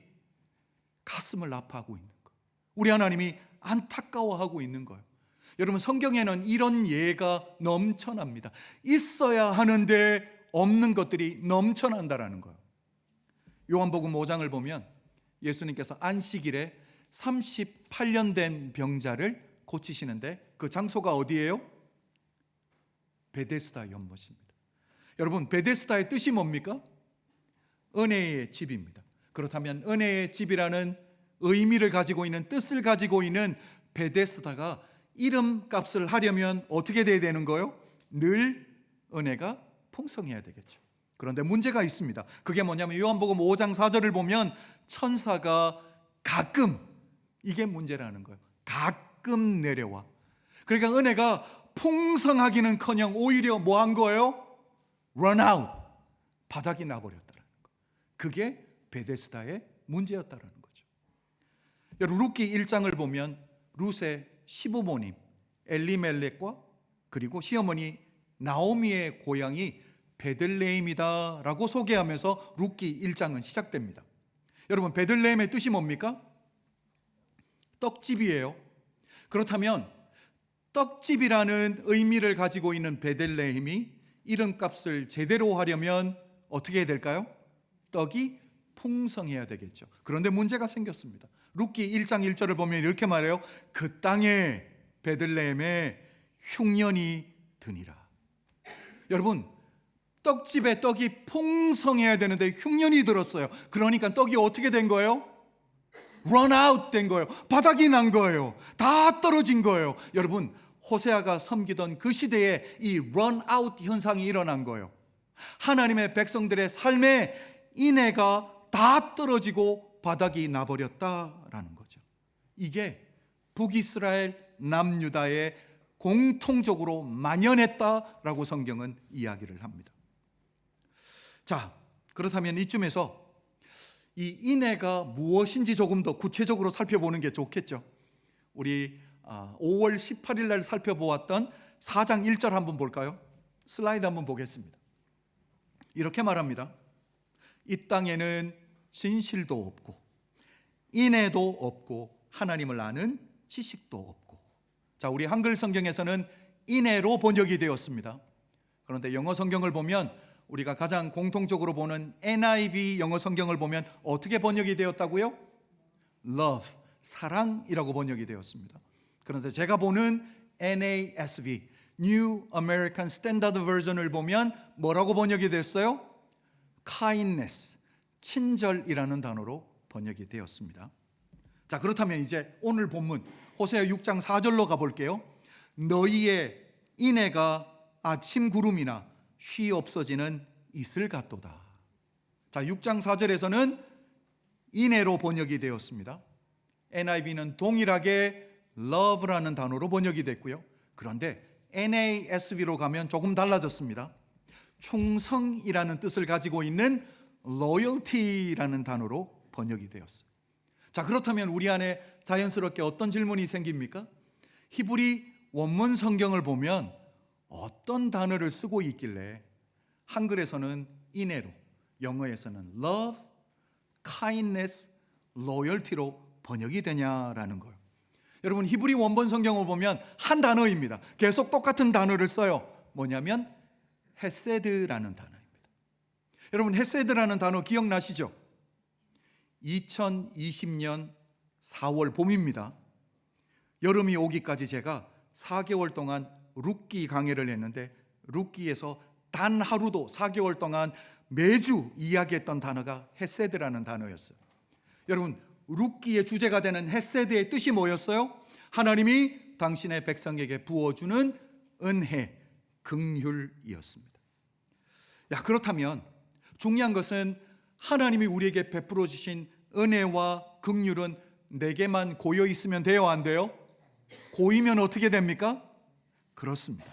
가슴을 아파하고 있는 거예요. 우리 하나님이 안타까워하고 있는 거예요. 여러분, 성경에는 이런 예가 넘쳐납니다. 있어야 하는데 없는 것들이 넘쳐난다라는 거예요. 요한복음 5장을 보면 예수님께서 안식일에 38년 된 병자를 고치시는데 그 장소가 어디예요? 베데스다 연못입니다. 여러분, 베데스다의 뜻이 뭡니까? 은혜의 집입니다. 그렇다면 은혜의 집이라는 의미를 가지고 있는, 뜻을 가지고 있는 베데스다가 이름값을 하려면 어떻게 돼야 되는 거예요? 늘 은혜가 풍성해야 되겠죠. 그런데 문제가 있습니다. 그게 뭐냐면 요한복음 5장 4절을 보면 천사가 가끔, 이게 문제라는 거예요. 가끔 내려와. 그러니까 은혜가 풍성하기는커녕 오히려 뭐 한 거예요? run out, 바닥이 나버렸다는 거. 그게 베데스다의 문제였다는 거죠. 여러분 룻기 1장을 보면 룻의 시부모님 엘리멜렉과 그리고 시어머니 나오미의 고향이 베들레헴이다라고 소개하면서 룻기 1장은 시작됩니다. 여러분 베들레헴의 뜻이 뭡니까? 떡집이에요. 그렇다면 떡집이라는 의미를 가지고 있는 베들레헴이 이름값을 제대로 하려면 어떻게 해야 될까요? 떡이 풍성해야 되겠죠. 그런데 문제가 생겼습니다. 룻기 1장 1절을 보면 이렇게 말해요. 그 땅에 베들레헴에 흉년이 드니라. 여러분 떡집에 떡이 풍성해야 되는데 흉년이 들었어요. 그러니까 떡이 어떻게 된 거예요? run out 된 거예요. 바닥이 난 거예요. 다 떨어진 거예요. 여러분 호세아가 섬기던 그 시대에 이 run out 현상이 일어난 거예요. 하나님의 백성들의 삶에 인애가 다 떨어지고 바닥이 나버렸다라는 거죠. 이게 북이스라엘 남유다에 공통적으로 만연했다라고 성경은 이야기를 합니다. 자, 그렇다면 이쯤에서 이 인애가 무엇인지 조금 더 구체적으로 살펴보는 게 좋겠죠. 우리 5월 18일 날 살펴보았던 4장 1절 한번 볼까요? 슬라이드 한번 보겠습니다. 이렇게 말합니다. 이 땅에는 진실도 없고 인애도 없고 하나님을 아는 지식도 없고. 자, 우리 한글 성경에서는 인애로 번역이 되었습니다. 그런데 영어 성경을 보면 우리가 가장 공통적으로 보는 NIV 영어 성경을 보면 어떻게 번역이 되었다고요? Love, 사랑이라고 번역이 되었습니다. 그런데 제가 보는 NASV, New American Standard Version을 보면 뭐라고 번역이 됐어요? Kindness, 친절이라는 단어로 번역이 되었습니다. 자, 그렇다면 이제 오늘 본문 호세아 6장 4절로 가볼게요. 너희의 인애가 아침 구름이나 쉬 없어지는 이슬 같도다. 자, 6장 4절에서는 인애로 번역이 되었습니다. NIV는 동일하게 love라는 단어로 번역이 됐고요. 그런데 NASV로 가면 조금 달라졌습니다. 충성이라는 뜻을 가지고 있는 loyalty라는 단어로 번역이 되었어요. 자, 그렇다면 우리 안에 자연스럽게 어떤 질문이 생깁니까? 히브리 원문 성경을 보면 어떤 단어를 쓰고 있길래 한글에서는 인애로, 영어에서는 love, kindness, loyalty로 번역이 되냐라는 거예요. 여러분 히브리 원본 성경을 보면 한 단어입니다. 계속 똑같은 단어를 써요. 뭐냐면 헤세드라는 단어입니다. 여러분 헤세드라는 단어 기억나시죠? 2020년 4월 봄입니다. 여름이 오기까지 제가 4개월 동안 룻기 강해를 했는데 룻기에서 단 하루도 4개월 동안 매주 이야기했던 단어가 헤세드라는 단어였어요. 여러분 룻기의 주제가 되는 헤세드의 뜻이 뭐였어요? 하나님이 당신의 백성에게 부어주는 은혜, 긍휼이었습니다. 야, 그렇다면 중요한 것은 하나님이 우리에게 베풀어 주신 은혜와 긍휼은 내게만 고여 있으면 돼요, 안 돼요? 고이면 어떻게 됩니까? 그렇습니다.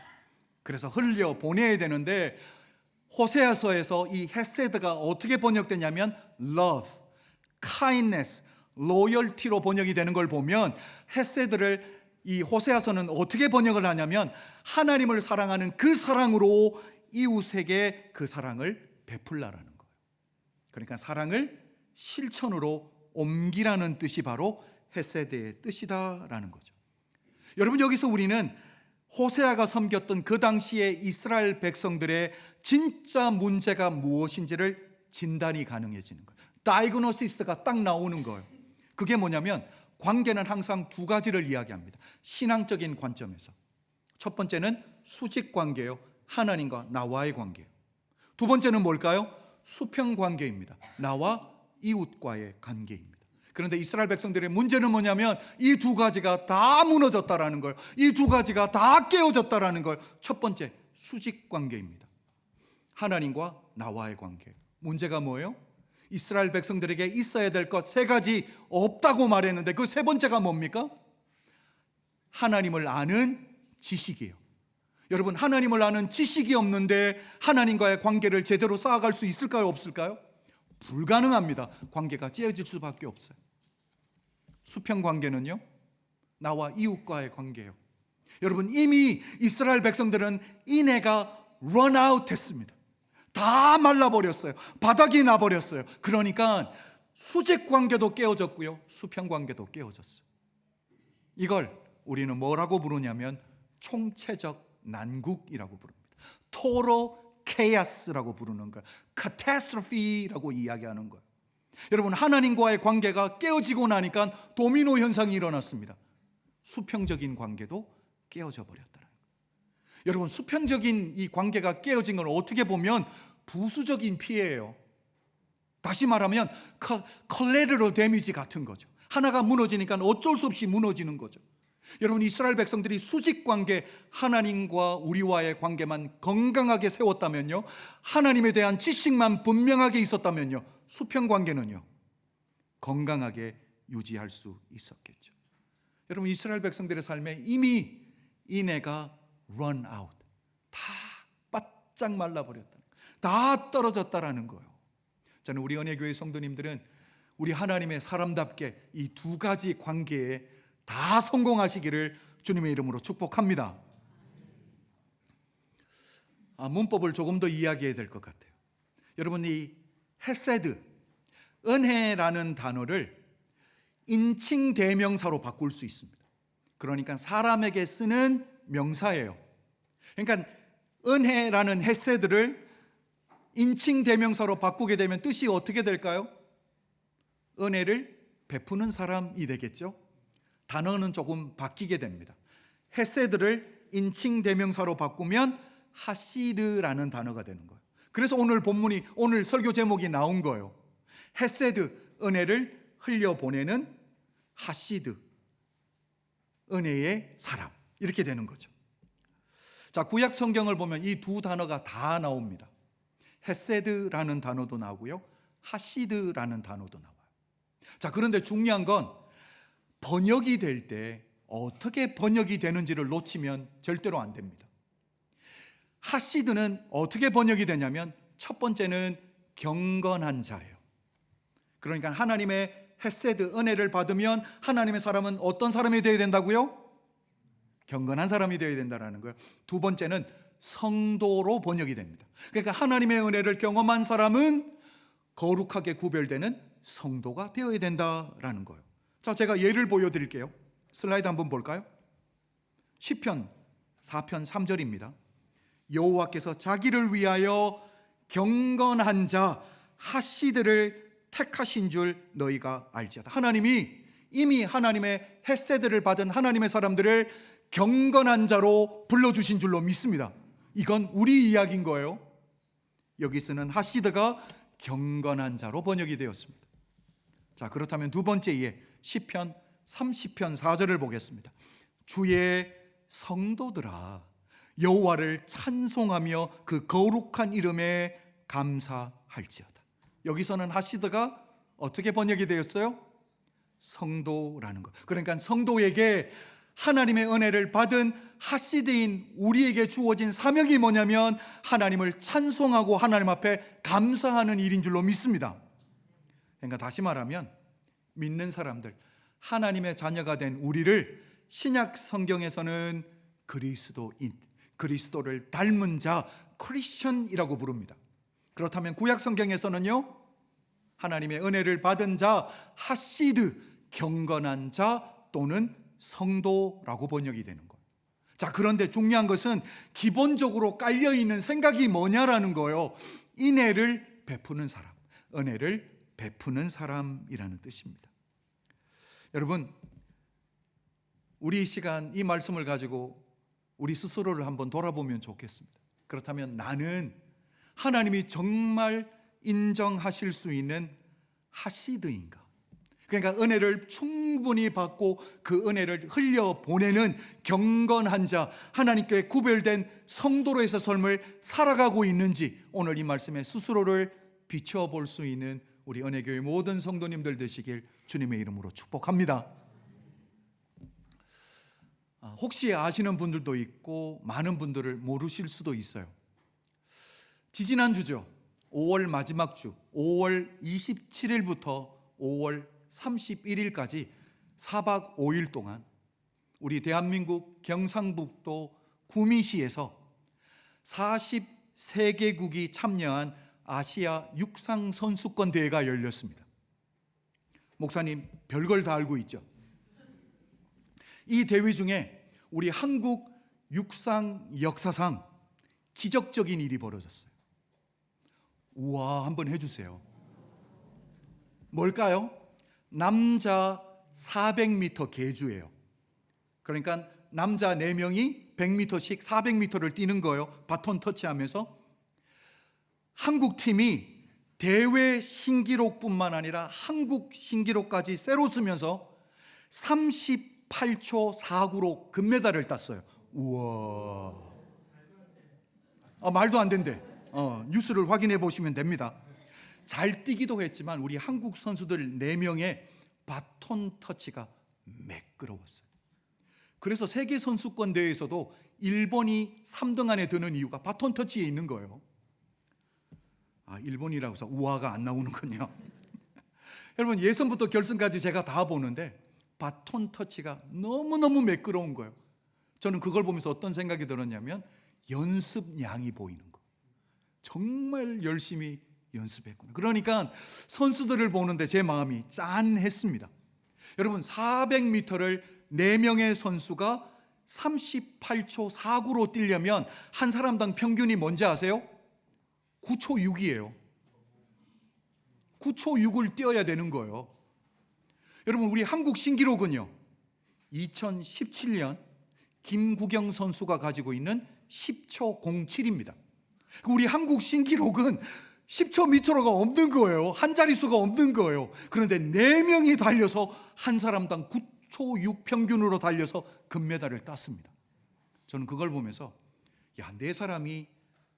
그래서 흘려 보내야 되는데 호세아서에서 이 헤세드가 어떻게 번역되냐면 love, kindness, loyalty로 번역이 되는 걸 보면 헤세드를 이 호세아서는 어떻게 번역을 하냐면 하나님을 사랑하는 그 사랑으로 이웃에게 그 사랑을 베풀라라는 거예요. 그러니까 사랑을 실천으로 옮기라는 뜻이 바로 헤세드의 뜻이다라는 거죠. 여러분 여기서 우리는 호세아가 섬겼던 그 당시의 이스라엘 백성들의 진짜 문제가 무엇인지를 진단이 가능해지는 거예요. 다이그노시스가 딱 나오는 거예요. 그게 뭐냐면 관계는 항상 두 가지를 이야기합니다. 신앙적인 관점에서. 첫 번째는 수직 관계요. 하나님과 나와의 관계. 두 번째는 뭘까요? 수평 관계입니다. 나와 이웃과의 관계입니다. 그런데 이스라엘 백성들의 문제는 뭐냐면 이 두 가지가 다 무너졌다라는 거예요. 이 두 가지가 다 깨어졌다라는 거예요. 첫 번째 수직 관계입니다. 하나님과 나와의 관계. 문제가 뭐예요? 이스라엘 백성들에게 있어야 될 것 세 가지 없다고 말했는데 그 세 번째가 뭡니까? 하나님을 아는 지식이에요. 여러분, 하나님을 아는 지식이 없는데 하나님과의 관계를 제대로 쌓아갈 수 있을까요? 없을까요? 불가능합니다. 관계가 찌어질 수밖에 없어요. 수평 관계는요, 나와 이웃과의 관계예요. 여러분, 이미 이스라엘 백성들은 인해가 run out 했습니다. 다 말라버렸어요. 바닥이 나버렸어요. 그러니까 수직 관계도 깨어졌고요, 수평 관계도 깨어졌어요. 이걸 우리는 뭐라고 부르냐면 총체적 난국이라고 부릅니다. 토로 케이아스라고 부르는 거예요. 카타스트로피라고 이야기하는 거예요. 여러분, 하나님과의 관계가 깨어지고 나니까 도미노 현상이 일어났습니다. 수평적인 관계도 깨어져 버렸다는 거예요. 여러분, 수평적인 이 관계가 깨어진 걸 어떻게 보면 부수적인 피해예요. 다시 말하면 컬레르로 데미지 같은 거죠. 하나가 무너지니까 어쩔 수 없이 무너지는 거죠. 여러분, 이스라엘 백성들이 수직 관계, 하나님과 우리와의 관계만 건강하게 세웠다면요, 하나님에 대한 지식만 분명하게 있었다면요, 수평 관계는요 건강하게 유지할 수 있었겠죠. 여러분, 이스라엘 백성들의 삶에 이미 인해가 run out, 다 바짝 말라버렸다, 다 떨어졌다라는 거예요. 저는 우리 은혜교회 성도님들은 우리 하나님의 사람답게 이 두 가지 관계에 다 성공하시기를 주님의 이름으로 축복합니다. 문법을 조금 더 이야기해야 될 것 같아요. 여러분, 이 헤세드, 은혜라는 단어를 인칭 대명사로 바꿀 수 있습니다. 그러니까 사람에게 쓰는 명사예요. 그러니까 은혜라는 헤세드를 인칭 대명사로 바꾸게 되면 뜻이 어떻게 될까요? 은혜를 베푸는 사람이 되겠죠. 단어는 조금 바뀌게 됩니다. 헤세드를 인칭 대명사로 바꾸면 하시드라는 단어가 되는 거예요. 그래서 오늘 본문이, 오늘 설교 제목이 나온 거예요. 헤세드, 은혜를 흘려보내는 하시드, 은혜의 사람, 이렇게 되는 거죠. 자, 구약 성경을 보면 이 두 단어가 다 나옵니다. 헤세드라는 단어도 나오고요, 하시드라는 단어도 나와요. 자, 그런데 중요한 건 번역이 될 때 어떻게 번역이 되는지를 놓치면 절대로 안 됩니다. 하시드는 어떻게 번역이 되냐면, 첫 번째는 경건한 자예요. 그러니까 하나님의 헤세드, 은혜를 받으면 하나님의 사람은 어떤 사람이 되어야 된다고요? 경건한 사람이 되어야 된다는 거예요. 두 번째는 성도로 번역이 됩니다. 그러니까 하나님의 은혜를 경험한 사람은 거룩하게 구별되는 성도가 되어야 된다라는 거예요. 자, 제가 예를 보여드릴게요. 슬라이드 한번 볼까요? 시편 4편 3절입니다. 여호와께서 자기를 위하여 경건한 자 하시드를 택하신 줄 너희가 알지어다. 하나님이 이미 하나님의 헤세드를 받은 하나님의 사람들을 경건한 자로 불러주신 줄로 믿습니다. 이건 우리 이야기인 거예요. 여기 쓰는 하시드가 경건한 자로 번역이 되었습니다. 자, 그렇다면 두 번째 예, 시편 30편 4절을 보겠습니다. 주의 성도들아, 여호와를 찬송하며 그 거룩한 이름에 감사할지어다. 여기서는 하시드가 어떻게 번역이 되었어요? 성도라는 것. 그러니까 성도에게 하나님의 은혜를 받은 하시드인 우리에게 주어진 사명이 뭐냐면 하나님을 찬송하고 하나님 앞에 감사하는 일인 줄로 믿습니다. 그러니까 다시 말하면 믿는 사람들, 하나님의 자녀가 된 우리를 신약 성경에서는 그리스도인, 그리스도를 닮은 자, 크리스천이라고 부릅니다. 그렇다면 구약 성경에서는요, 하나님의 은혜를 받은 자, 하시드, 경건한 자 또는 성도라고 번역이 되는 거예요. 자, 그런데 중요한 것은 기본적으로 깔려있는 생각이 뭐냐라는 거예요. 인애를 베푸는 사람, 은혜를 베푸는 사람이라는 뜻입니다. 여러분, 우리 이 시간 이 말씀을 가지고 우리 스스로를 한번 돌아보면 좋겠습니다. 그렇다면 나는 하나님이 정말 인정하실 수 있는 하시드인가? 그러니까 은혜를 충분히 받고 그 은혜를 흘려보내는 경건한 자, 하나님께 구별된 성도로에서 삶을 살아가고 있는지 오늘 이 말씀에 스스로를 비춰볼 수 있는 우리 은혜교회 모든 성도님들 되시길 주님의 이름으로 축복합니다. 혹시 아시는 분들도 있고 많은 분들을 모르실 수도 있어요. 지지난주죠. 5월 마지막 주 5월 27일부터 5월 31일까지 4박 5일 동안 우리 대한민국 경상북도 구미시에서 43개국이 참여한 아시아 육상 선수권 대회가 열렸습니다. 목사님 별걸 다 알고 있죠. 이 대회 중에 우리 한국 육상 역사상 기적적인 일이 벌어졌어요. 우와, 한번 해주세요. 뭘까요? 남자 400m 계주예요. 그러니까 남자 4명이 100m씩 400m를 뛰는 거예요. 바톤 터치하면서. 한국 팀이 대회 신기록뿐만 아니라 한국 신기록까지 새로 쓰면서 38초 49로 금메달을 땄어요. 우와. 말도 안 된대. 뉴스를 확인해 보시면 됩니다. 잘 뛰기도 했지만 우리 한국 선수들 4명의 바톤 터치가 매끄러웠어요. 그래서 세계 선수권 대회에서도 일본이 3등 안에 드는 이유가 바톤 터치에 있는 거예요. 일본이라고 해서 우화가 안 나오는군요. 여러분, 예선부터 결승까지 제가 다 보는데 바톤 터치가 너무너무 매끄러운 거예요. 저는 그걸 보면서 어떤 생각이 들었냐면 연습량이 보이는 거예요. 정말 열심히 연습했구나. 그러니까 선수들을 보는데 제 마음이 짠했습니다. 여러분, 400m를 4명의 선수가 38초 49로 뛰려면 한 사람당 평균이 뭔지 아세요? 9초 6이에요. 9초 6을 뛰어야 되는 거예요. 여러분, 우리 한국 신기록은요 2017년 김구경 선수가 가지고 있는 10초 07입니다. 우리 한국 신기록은 10초 미터가 없는 거예요. 한 자릿수가 없는 거예요. 그런데 4명이 달려서 한 사람당 9초 6 평균으로 달려서 금메달을 땄습니다. 저는 그걸 보면서 4사람이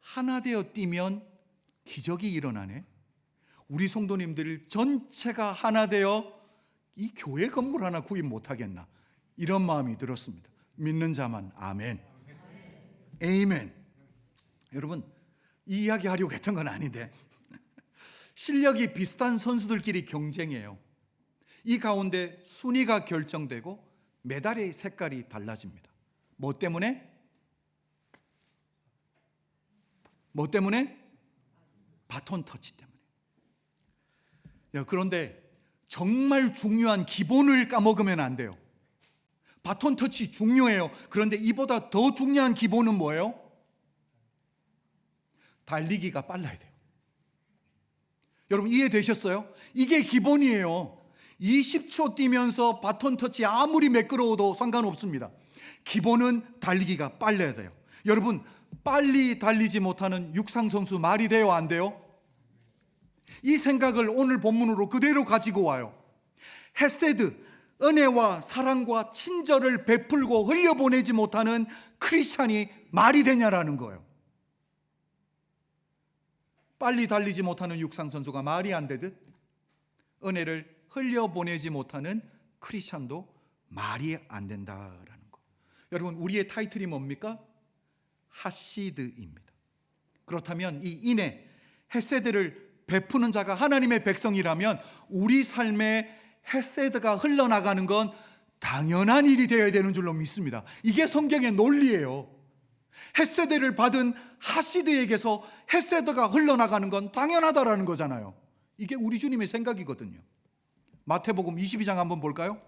하나 되어 뛰면 기적이 일어나네. 우리 성도님들 전체가 하나 되어 이 교회 건물 하나 구입 못하겠나, 이런 마음이 들었습니다. 믿는 자만 아멘. 에이멘. 여러분, 이 이야기 하려고 했던 건 아닌데 실력이 비슷한 선수들끼리 경쟁해요. 이 가운데 순위가 결정되고 메달의 색깔이 달라집니다. 뭐 때문에? 바톤 터치 때문에. 그런데 정말 중요한 기본을 까먹으면 안 돼요. 바톤 터치 중요해요. 그런데 이보다 더 중요한 기본은 뭐예요? 달리기가 빨라야 돼요. 여러분, 이해되셨어요? 이게 기본이에요. 20초 뛰면서 바톤 터치 아무리 매끄러워도 상관없습니다. 기본은 달리기가 빨라야 돼요. 여러분, 빨리 달리지 못하는 육상 선수 말이 돼요, 안 돼요? 이 생각을 오늘 본문으로 그대로 가지고 와요. 헤세드, 은혜와 사랑과 친절을 베풀고 흘려보내지 못하는 크리스찬이 말이 되냐라는 거예요. 빨리 달리지 못하는 육상 선수가 말이 안 되듯 은혜를 흘려보내지 못하는 크리스찬도 말이 안 된다라는 거. 여러분, 우리의 타이틀이 뭡니까? 하시드입니다. 그렇다면 이 인애, 헤세드를 베푸는 자가 하나님의 백성이라면 우리 삶에 헤세드가 흘러나가는 건 당연한 일이 되어야 되는 줄로 믿습니다. 이게 성경의 논리예요. 헤세드를 받은 하시드에게서 헤세드가 흘러나가는 건 당연하다라는 거잖아요. 이게 우리 주님의 생각이거든요. 마태복음 22장 한번 볼까요?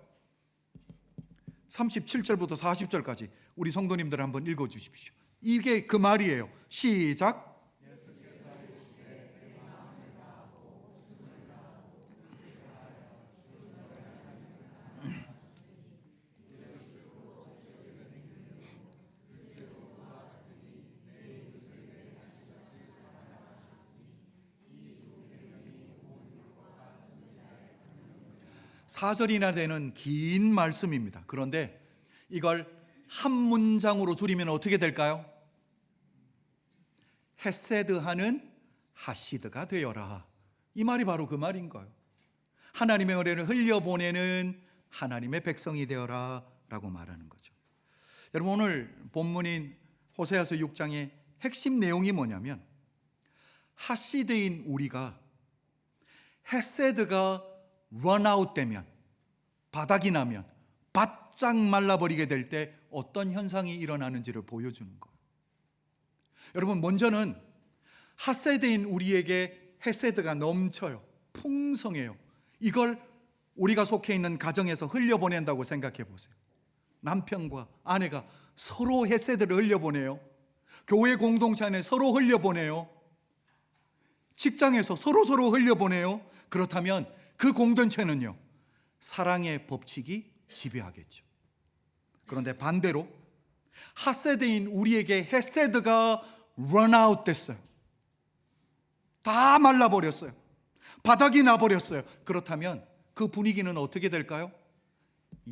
37절부터 40절까지 우리 성도님들 한번 읽어주십시오. 이게 그 말이에요. 시작. 사절이나 되는 긴 말씀입니다. 그런데 이걸 한 문장으로 줄이면 어떻게 될까요? 헤세드하는 하시드가 되어라. 이 말이 바로 그 말인 거예요. 하나님의 은혜를 흘려보내는 하나님의 백성이 되어라 라고 말하는 거죠. 여러분, 오늘 본문인 호세아서 6장의 핵심 내용이 뭐냐면, 하시드인 우리가 헤세드가 런아웃 되면, 바닥이 나면, 바짝 말라버리게 될 때 어떤 현상이 일어나는지를 보여주는 거예요. 여러분, 먼저는 하세드인 우리에게 헤세드가 넘쳐요. 풍성해요. 이걸 우리가 속해 있는 가정에서 흘려보낸다고 생각해 보세요. 남편과 아내가 서로 헤세드를 흘려보내요. 교회 공동체 안에 서로 흘려보내요. 직장에서 서로 흘려보내요. 그렇다면 그 공동체는요, 사랑의 법칙이 지배하겠죠. 그런데 반대로 하세드인 우리에게 헤세드가 런아웃 됐어요. 다 말라버렸어요. 바닥이 나버렸어요. 그렇다면 그 분위기는 어떻게 될까요?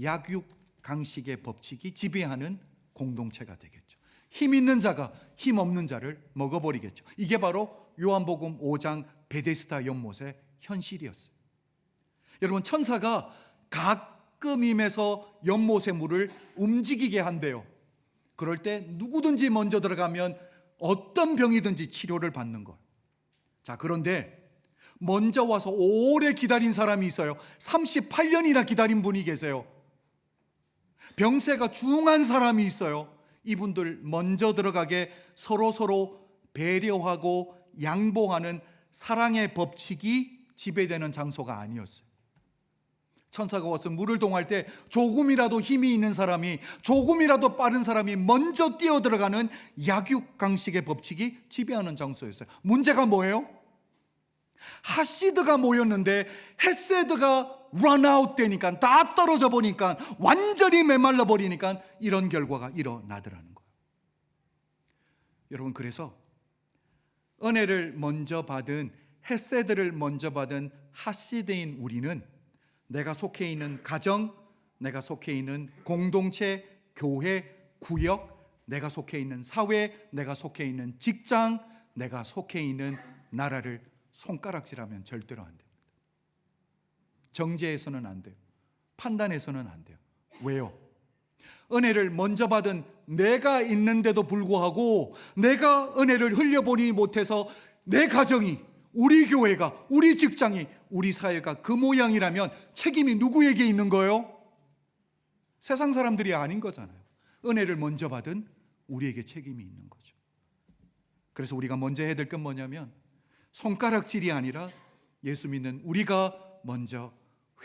약육강식의 법칙이 지배하는 공동체가 되겠죠. 힘 있는 자가 힘 없는 자를 먹어버리겠죠. 이게 바로 요한복음 5장 베데스다 연못의 현실이었어요. 여러분, 천사가 가끔 임해서 연못의 물을 움직이게 한대요. 그럴 때 누구든지 먼저 들어가면 어떤 병이든지 치료를 받는 거예요. 자, 그런데 먼저 와서 오래 기다린 사람이 있어요. 38년이나 기다린 분이 계세요. 병세가 중한 사람이 있어요. 이분들 먼저 들어가게 서로 배려하고 양보하는 사랑의 법칙이 지배되는 장소가 아니었어요. 천사가 와서 물을 동할 때 조금이라도 힘이 있는 사람이, 조금이라도 빠른 사람이 먼저 뛰어 들어가는 약육강식의 법칙이 지배하는 장소였어요. 문제가 뭐예요? 하시드가 모였는데 헤세드가 런아웃 되니까, 다 떨어져 보니까, 완전히 메말라 버리니까 이런 결과가 일어나더라는 거예요. 여러분, 그래서 은혜를 먼저 받은, 헤세드를 먼저 받은 하시드인 우리는 내가 속해 있는 가정, 내가 속해 있는 공동체, 교회, 구역, 내가 속해 있는 사회, 내가 속해 있는 직장, 내가 속해 있는 나라를 손가락질하면 절대로 안 됩니다. 정죄해서는 안 돼요. 판단해서는 안 돼요. 왜요? 은혜를 먼저 받은 내가 있는데도 불구하고 내가 은혜를 흘려보니 못해서 내 가정이, 우리 교회가, 우리 직장이, 우리 사회가 그 모양이라면 책임이 누구에게 있는 거예요? 세상 사람들이 아닌 거잖아요. 은혜를 먼저 받은 우리에게 책임이 있는 거죠. 그래서 우리가 먼저 해야 될 건 뭐냐면, 손가락질이 아니라 예수 믿는 우리가 먼저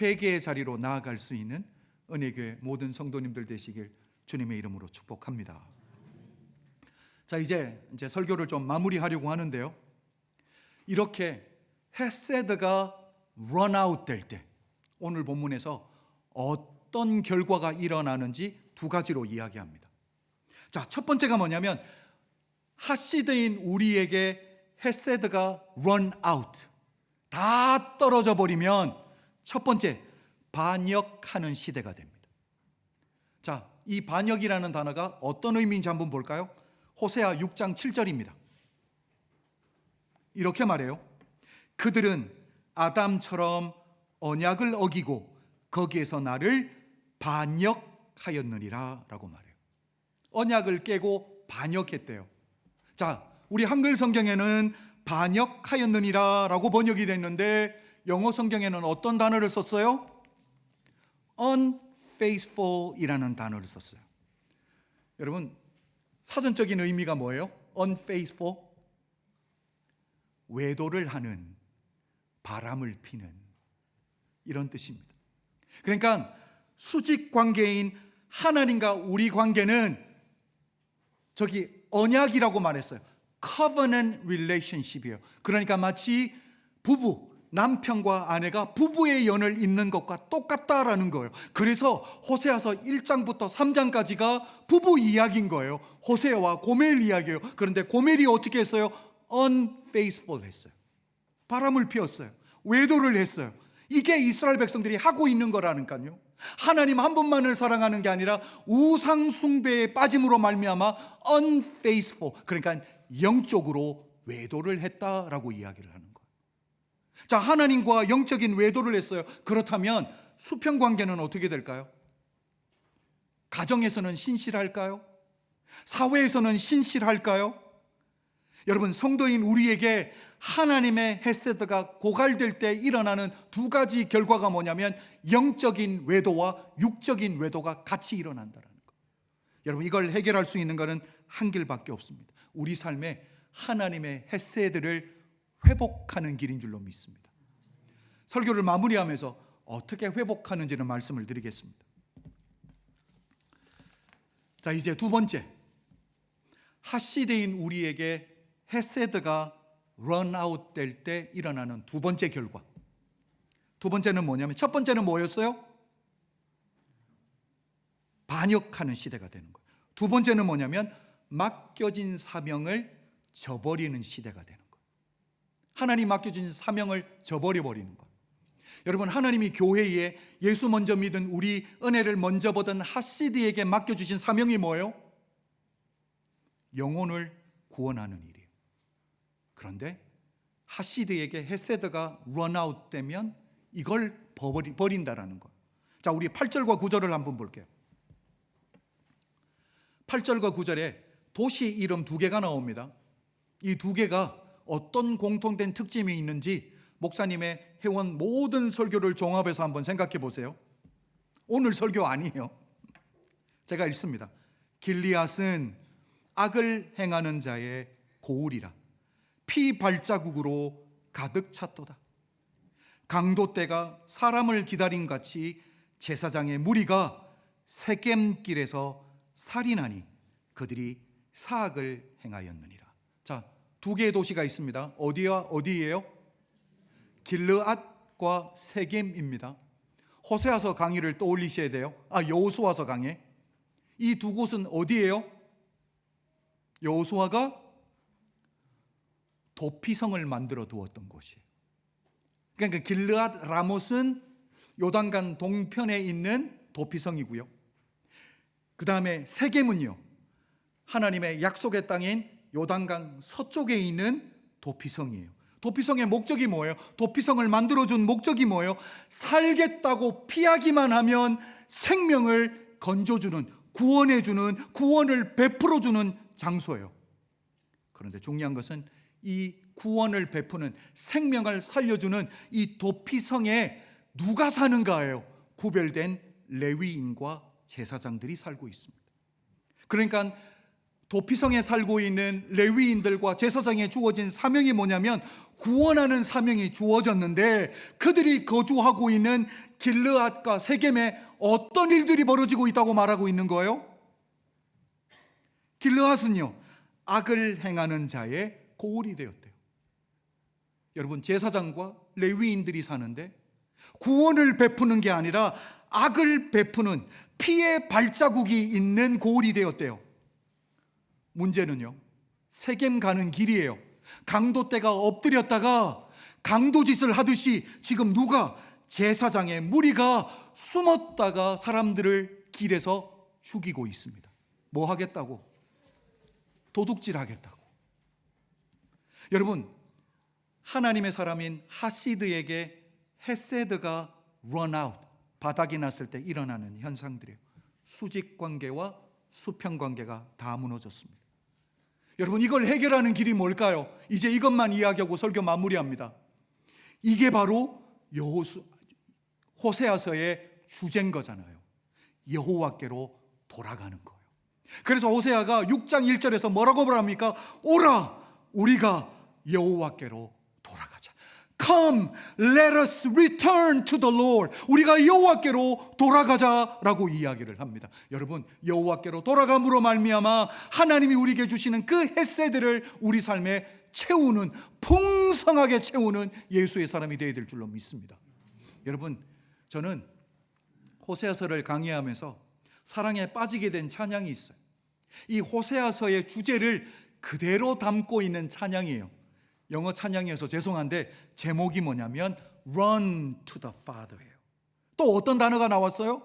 회개의 자리로 나아갈 수 있는 은혜교회 모든 성도님들 되시길 주님의 이름으로 축복합니다. 자, 이제 설교를 좀 마무리하려고 하는데요, 이렇게 헤세드가 런아웃 될 때 오늘 본문에서 어떤 결과가 일어나는지 두 가지로 이야기합니다. 자, 첫 번째가 뭐냐면, 하시드인 우리에게 헤세드가 런아웃, 다 떨어져 버리면 첫 번째, 반역하는 시대가 됩니다. 자, 이 반역이라는 단어가 어떤 의미인지 한번 볼까요? 호세아 6장 7절입니다. 이렇게 말해요. 그들은 아담처럼 언약을 어기고 거기에서 나를 반역하였느니라 라고 말해요. 언약을 깨고 반역했대요. 자, 우리 한글 성경에는 반역하였느니라 라고 번역이 됐는데, 영어 성경에는 어떤 단어를 썼어요? unfaithful 이라는 단어를 썼어요. 여러분, 사전적인 의미가 뭐예요? unfaithful, 외도를 하는, 바람을 피는, 이런 뜻입니다. 그러니까 수직 관계인 하나님과 우리 관계는 저기 언약이라고 말했어요. covenant relationship이에요. 그러니까 마치 부부, 남편과 아내가 부부의 연을 잇는 것과 똑같다라는 거예요. 그래서 호세아서 1장부터 3장까지가 부부 이야기인 거예요. 호세아와 고멜 이야기예요. 그런데 고멜이 어떻게 했어요? unfaithful 했어요. 바람을 피웠어요. 외도를 했어요. 이게 이스라엘 백성들이 하고 있는 거라니까요. 하나님 한 분만을 사랑하는 게 아니라 우상 숭배에 빠짐으로 말미암아 unfaithful, 그러니까 영적으로 외도를 했다라고 이야기를 하는 거예요. 자, 하나님과 영적인 외도를 했어요. 그렇다면 수평 관계는 어떻게 될까요? 가정에서는 신실할까요? 사회에서는 신실할까요? 여러분, 성도인 우리에게 하나님의 헤세드가 고갈될 때 일어나는 두 가지 결과가 뭐냐면 영적인 외도와 육적인 외도가 같이 일어난다는 거. 여러분, 이걸 해결할 수 있는 것은 한 길밖에 없습니다. 우리 삶에 하나님의 헤세드를 회복하는 길인 줄로 믿습니다. 설교를 마무리하면서 어떻게 회복하는지는 말씀을 드리겠습니다. 자, 이제 두 번째, 핫시대인 우리에게 헤세드가 런아웃 될 때 일어나는 두 번째 결과. 두 번째는 뭐냐면, 첫 번째는 뭐였어요? 반역하는 시대가 되는 거예요. 두 번째는 뭐냐면 맡겨진 사명을 저버리는 시대가 되는 거예요. 하나님 맡겨진 사명을 저버려 버리는 거예요. 여러분, 하나님이 교회에 예수 먼저 믿은 우리 은혜를 먼저 보던 핫시드에게 맡겨주신 사명이 뭐예요? 영혼을 구원하는 일이에요. 그런데 핫시드에게 헤세드가 런아웃 되면 이걸 버린다라는 거예요. 자, 우리 8절과 9절을 한번 볼게요. 8절과 9절에 도시 이름 두 개가 나옵니다. 이 두 개가 어떤 공통된 특징이 있는지 목사님의 해온 모든 설교를 종합해서 한번 생각해 보세요. 오늘 설교 아니에요. 제가 읽습니다. 길리앗은 악을 행하는 자의 고울이라 피 발자국으로 가득 찼도다. 강도떼가 사람을 기다린 같이 제사장의 무리가 세겜길에서 살인하니 그들이 사악을 행하였느니라. 자, 두 개의 도시가 있습니다. 어디와 어디예요? 길르앗과 세겜입니다. 호세아서 강의를 떠올리셔야 돼요. 여호수아서 강의. 이 두 곳은 어디예요? 여호수아가 도피성을 만들어 두었던 곳이에요. 그러니까 길르앗 라못은 요단강 동편에 있는 도피성이고요. 그 다음에 세겜은요, 하나님의 약속의 땅인 요단강 서쪽에 있는 도피성이에요. 도피성의 목적이 뭐예요? 도피성을 만들어준 목적이 뭐예요? 살겠다고 피하기만 하면 생명을 건져주는, 구원해주는, 구원을 베풀어주는 장소예요. 그런데 중요한 것은 이 구원을 베푸는, 생명을 살려주는 이 도피성에 누가 사는가예요? 구별된 레위인과 제사장들이 살고 있습니다. 그러니까 도피성에 살고 있는 레위인들과 제사장에 주어진 사명이 뭐냐면 구원하는 사명이 주어졌는데, 그들이 거주하고 있는 길르앗과 세겜에 어떤 일들이 벌어지고 있다고 말하고 있는 거예요? 길르앗은요, 악을 행하는 자의 고울이 되었대요. 여러분, 제사장과 레위인들이 사는데 구원을 베푸는 게 아니라 악을 베푸는, 피의 발자국이 있는 고울이 되었대요. 문제는요, 세겜 가는 길이에요. 강도떼가 엎드렸다가 강도짓을 하듯이 지금 누가, 제사장의 무리가 숨었다가 사람들을 길에서 죽이고 있습니다. 뭐 하겠다고? 도둑질 하겠다고. 여러분, 하나님의 사람인 핫시드에게 헤세드가 런아웃, 바닥이 났을 때 일어나는 현상들이에요. 수직관계와 수평관계가 다 무너졌습니다. 여러분, 이걸 해결하는 길이 뭘까요? 이제 이것만 이야기하고 설교 마무리합니다. 이게 바로 호세아서의 주제인 거잖아요. 여호와께로 돌아가는 거예요. 그래서 호세아가 6장 1절에서 뭐라고 말합니까? 오라, 우리가 여호와께로 돌아가자. Come, let us return to the Lord. 우리가 여호와께로 돌아가자라고 이야기를 합니다. 여러분, 여호와께로 돌아감으로 말미암아 하나님이 우리에게 주시는 그 햇새들을 우리 삶에 채우는, 풍성하게 채우는 예수의 사람이 되어야 될 줄로 믿습니다. 여러분, 저는 호세아서를 강의하면서 사랑에 빠지게 된 찬양이 있어요. 이 호세아서의 주제를 그대로 담고 있는 찬양이에요. 영어 찬양이어서 죄송한데 제목이 뭐냐면 Run to the Father예요. 또 어떤 단어가 나왔어요?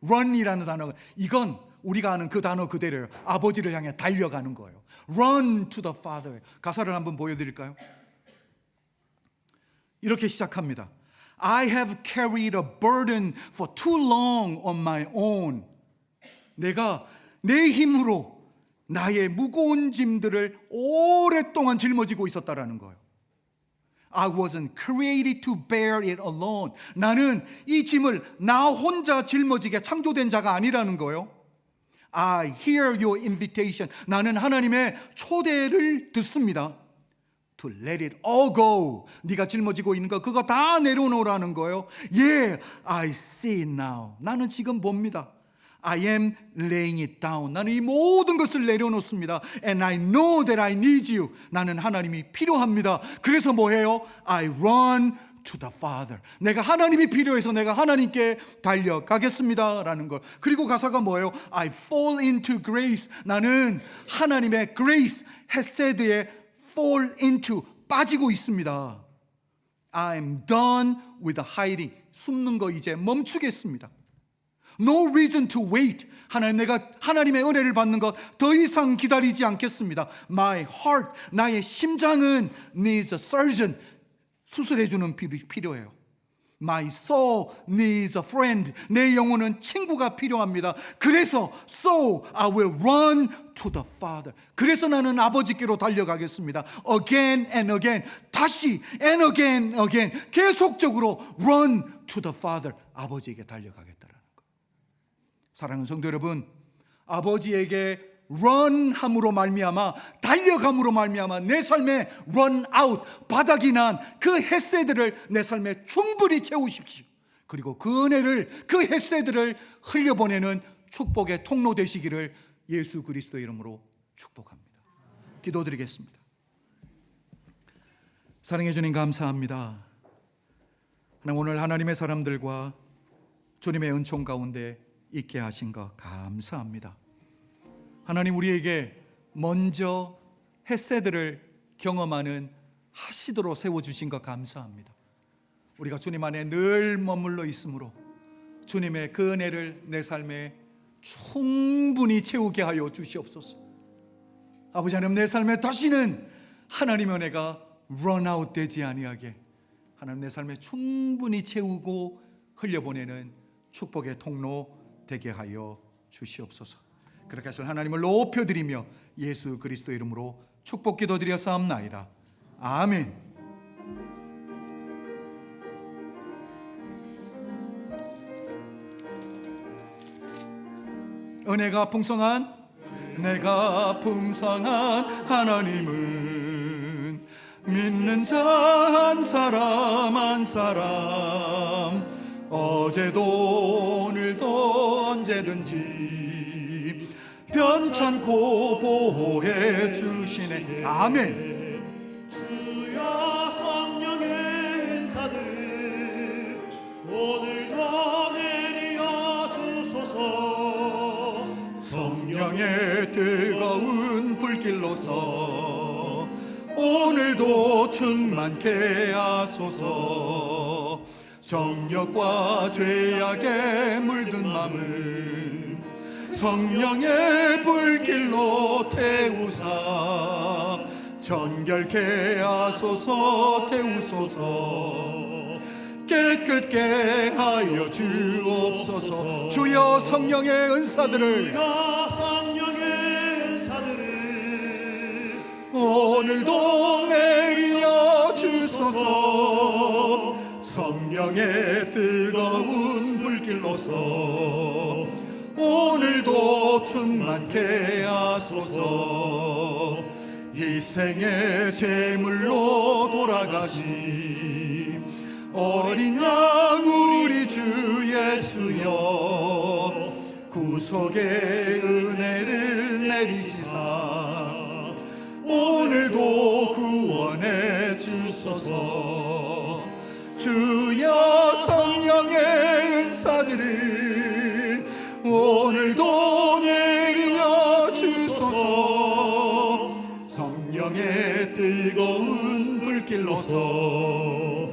Run이라는 단어가, 이건 우리가 아는 그 단어 그대로예요. 아버지를 향해 달려가는 거예요. Run to the Father. 가사를 한번 보여드릴까요? 이렇게 시작합니다. I have carried a burden for too long on my own. 내가 내 힘으로 나의 무거운 짐들을 오랫동안 짊어지고 있었다라는 거예요. I wasn't created to bear it alone. 나는 이 짐을 나 혼자 짊어지게 창조된 자가 아니라는 거예요. I hear your invitation. 나는 하나님의 초대를 듣습니다. To let it all go. 네가 짊어지고 있는 거 그거 다 내려놓으라는 거예요. Yeah, I see it now. 나는 지금 봅니다. I am laying it down. 나는 이 모든 것을 내려놓습니다. And I know that I need you. 나는 하나님이 필요합니다. 그래서 뭐해요? I run to the Father. 내가 하나님이 필요해서 내가 하나님께 달려가겠습니다 라는 것. 그리고 가사가 뭐예요? I fall into grace. 나는 하나님의 grace, 헤세드에 fall into, 빠지고 있습니다. I'm done with the hiding. 숨는 거 이제 멈추겠습니다. No reason to wait. 내가 하나님의 은혜를 받는 것 더 이상 기다리지 않겠습니다. My heart, 나의 심장은 needs a surgeon. 수술해 주는 필요해요. My soul needs a friend. 내 영혼은 친구가 필요합니다. 그래서 so I will run to the Father. 그래서 나는 아버지께로 달려가겠습니다. Again and again. 다시 and again again. 계속적으로 run to the Father. 아버지에게 달려가겠다라는 것. 사랑하는 성도 여러분, 아버지에게 run함으로 말미암아, 달려감으로 말미암아 내 삶에 run out, 바닥이 난 그 헤세드를 내 삶에 충분히 채우십시오. 그리고 그 은혜를, 그 헤세드를 흘려보내는 축복의 통로 되시기를 예수 그리스도 이름으로 축복합니다. 기도드리겠습니다. 사랑해 주님 감사합니다. 오늘 하나님의 사람들과 주님의 은총 가운데 있게 하신 것 감사합니다. 하나님, 우리에게 먼저 헤세드를 경험하는 하시도록 세워주신 것 감사합니다. 우리가 주님 안에 늘 머물러 있으므로 주님의 그 은혜를 내 삶에 충분히 채우게 하여 주시옵소서. 아버지 하나님, 내 삶에 다시는 하나님의 은혜가 런아웃 되지 아니하게 하나님 내 삶에 충분히 채우고 흘려보내는 축복의 통로 되게 하여 주시옵소서. 그렇게 해서 하나님을 높여드리며 예수 그리스도 이름으로 축복 기도드려 사옵나이다. 아멘. 은혜가 풍성한 하나님은 믿는 자 한 사람 한 사람 어제도 오늘도 언제든지 변찮고 보호해 주시네. 아멘. 주여 성령의 은사들을 오늘도 내려 주소서. 성령의 뜨거운 불길로서 오늘도 충만케 하소서. 정욕과 죄악에 물든 맘을 성령의 불길로 태우사 정결케 하소서. 태우소서. 깨끗게 하여 주옵소서. 주여 성령의 은사들을 주여 성령의 은사들을 오늘도 내려 주소서. 성령의 뜨거운 불길로서 오늘도 충만케 하소서. 이 생의 제물로 돌아가신 어린 양 우리 주 예수여, 구속의 은혜를 내리시사 오늘도 구원해 주소서. 주여 성령의 은사들을 오늘도 내려 주소서. 성령의 뜨거운 불길로서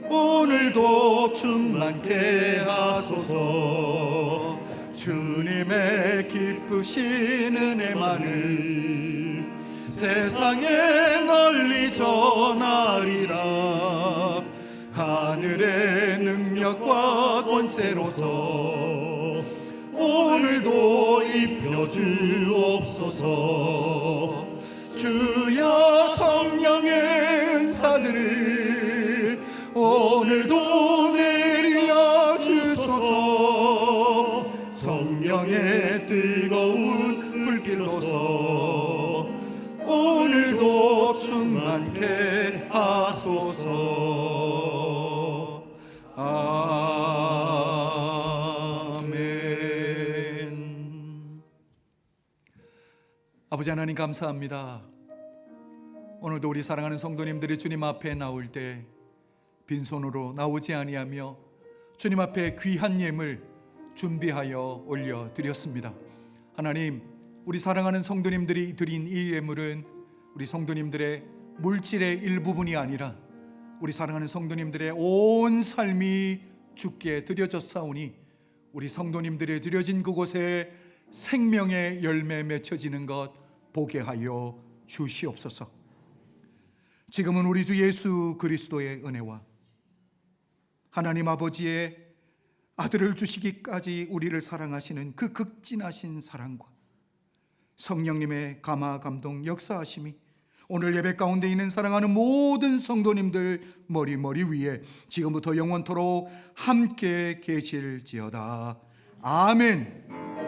오늘도 충만케 하소서. 주님의 기쁘신 은혜만을 세상에 널리 전하리라. 하늘의 능력과 권세로서 오늘도 입혀주옵소서. 주여 성령의 은사들을 오늘도 내려 주소서. 성령의 뜨거운 불길로서 오늘도 충만케 하소서. 아멘. 아버지 하나님 감사합니다. 오늘도 우리 사랑하는 성도님들이 주님 앞에 나올 때 빈손으로 나오지 아니하며 주님 앞에 귀한 예물 준비하여 올려드렸습니다. 하나님, 우리 사랑하는 성도님들이 드린 이 예물은 우리 성도님들의 물질의 일부분이 아니라 우리 사랑하는 성도님들의 온 삶이 주께 드려졌사오니 우리 성도님들의 드려진 그곳에 생명의 열매 맺혀지는 것 보게 하여 주시옵소서. 지금은 우리 주 예수 그리스도의 은혜와 하나님 아버지의 아들을 주시기까지 우리를 사랑하시는 그 극진하신 사랑과 성령님의 감화 감동 역사하심이 오늘 예배 가운데 있는 사랑하는 모든 성도님들 머리 위에 지금부터 영원토록 함께 계실지어다. 아멘.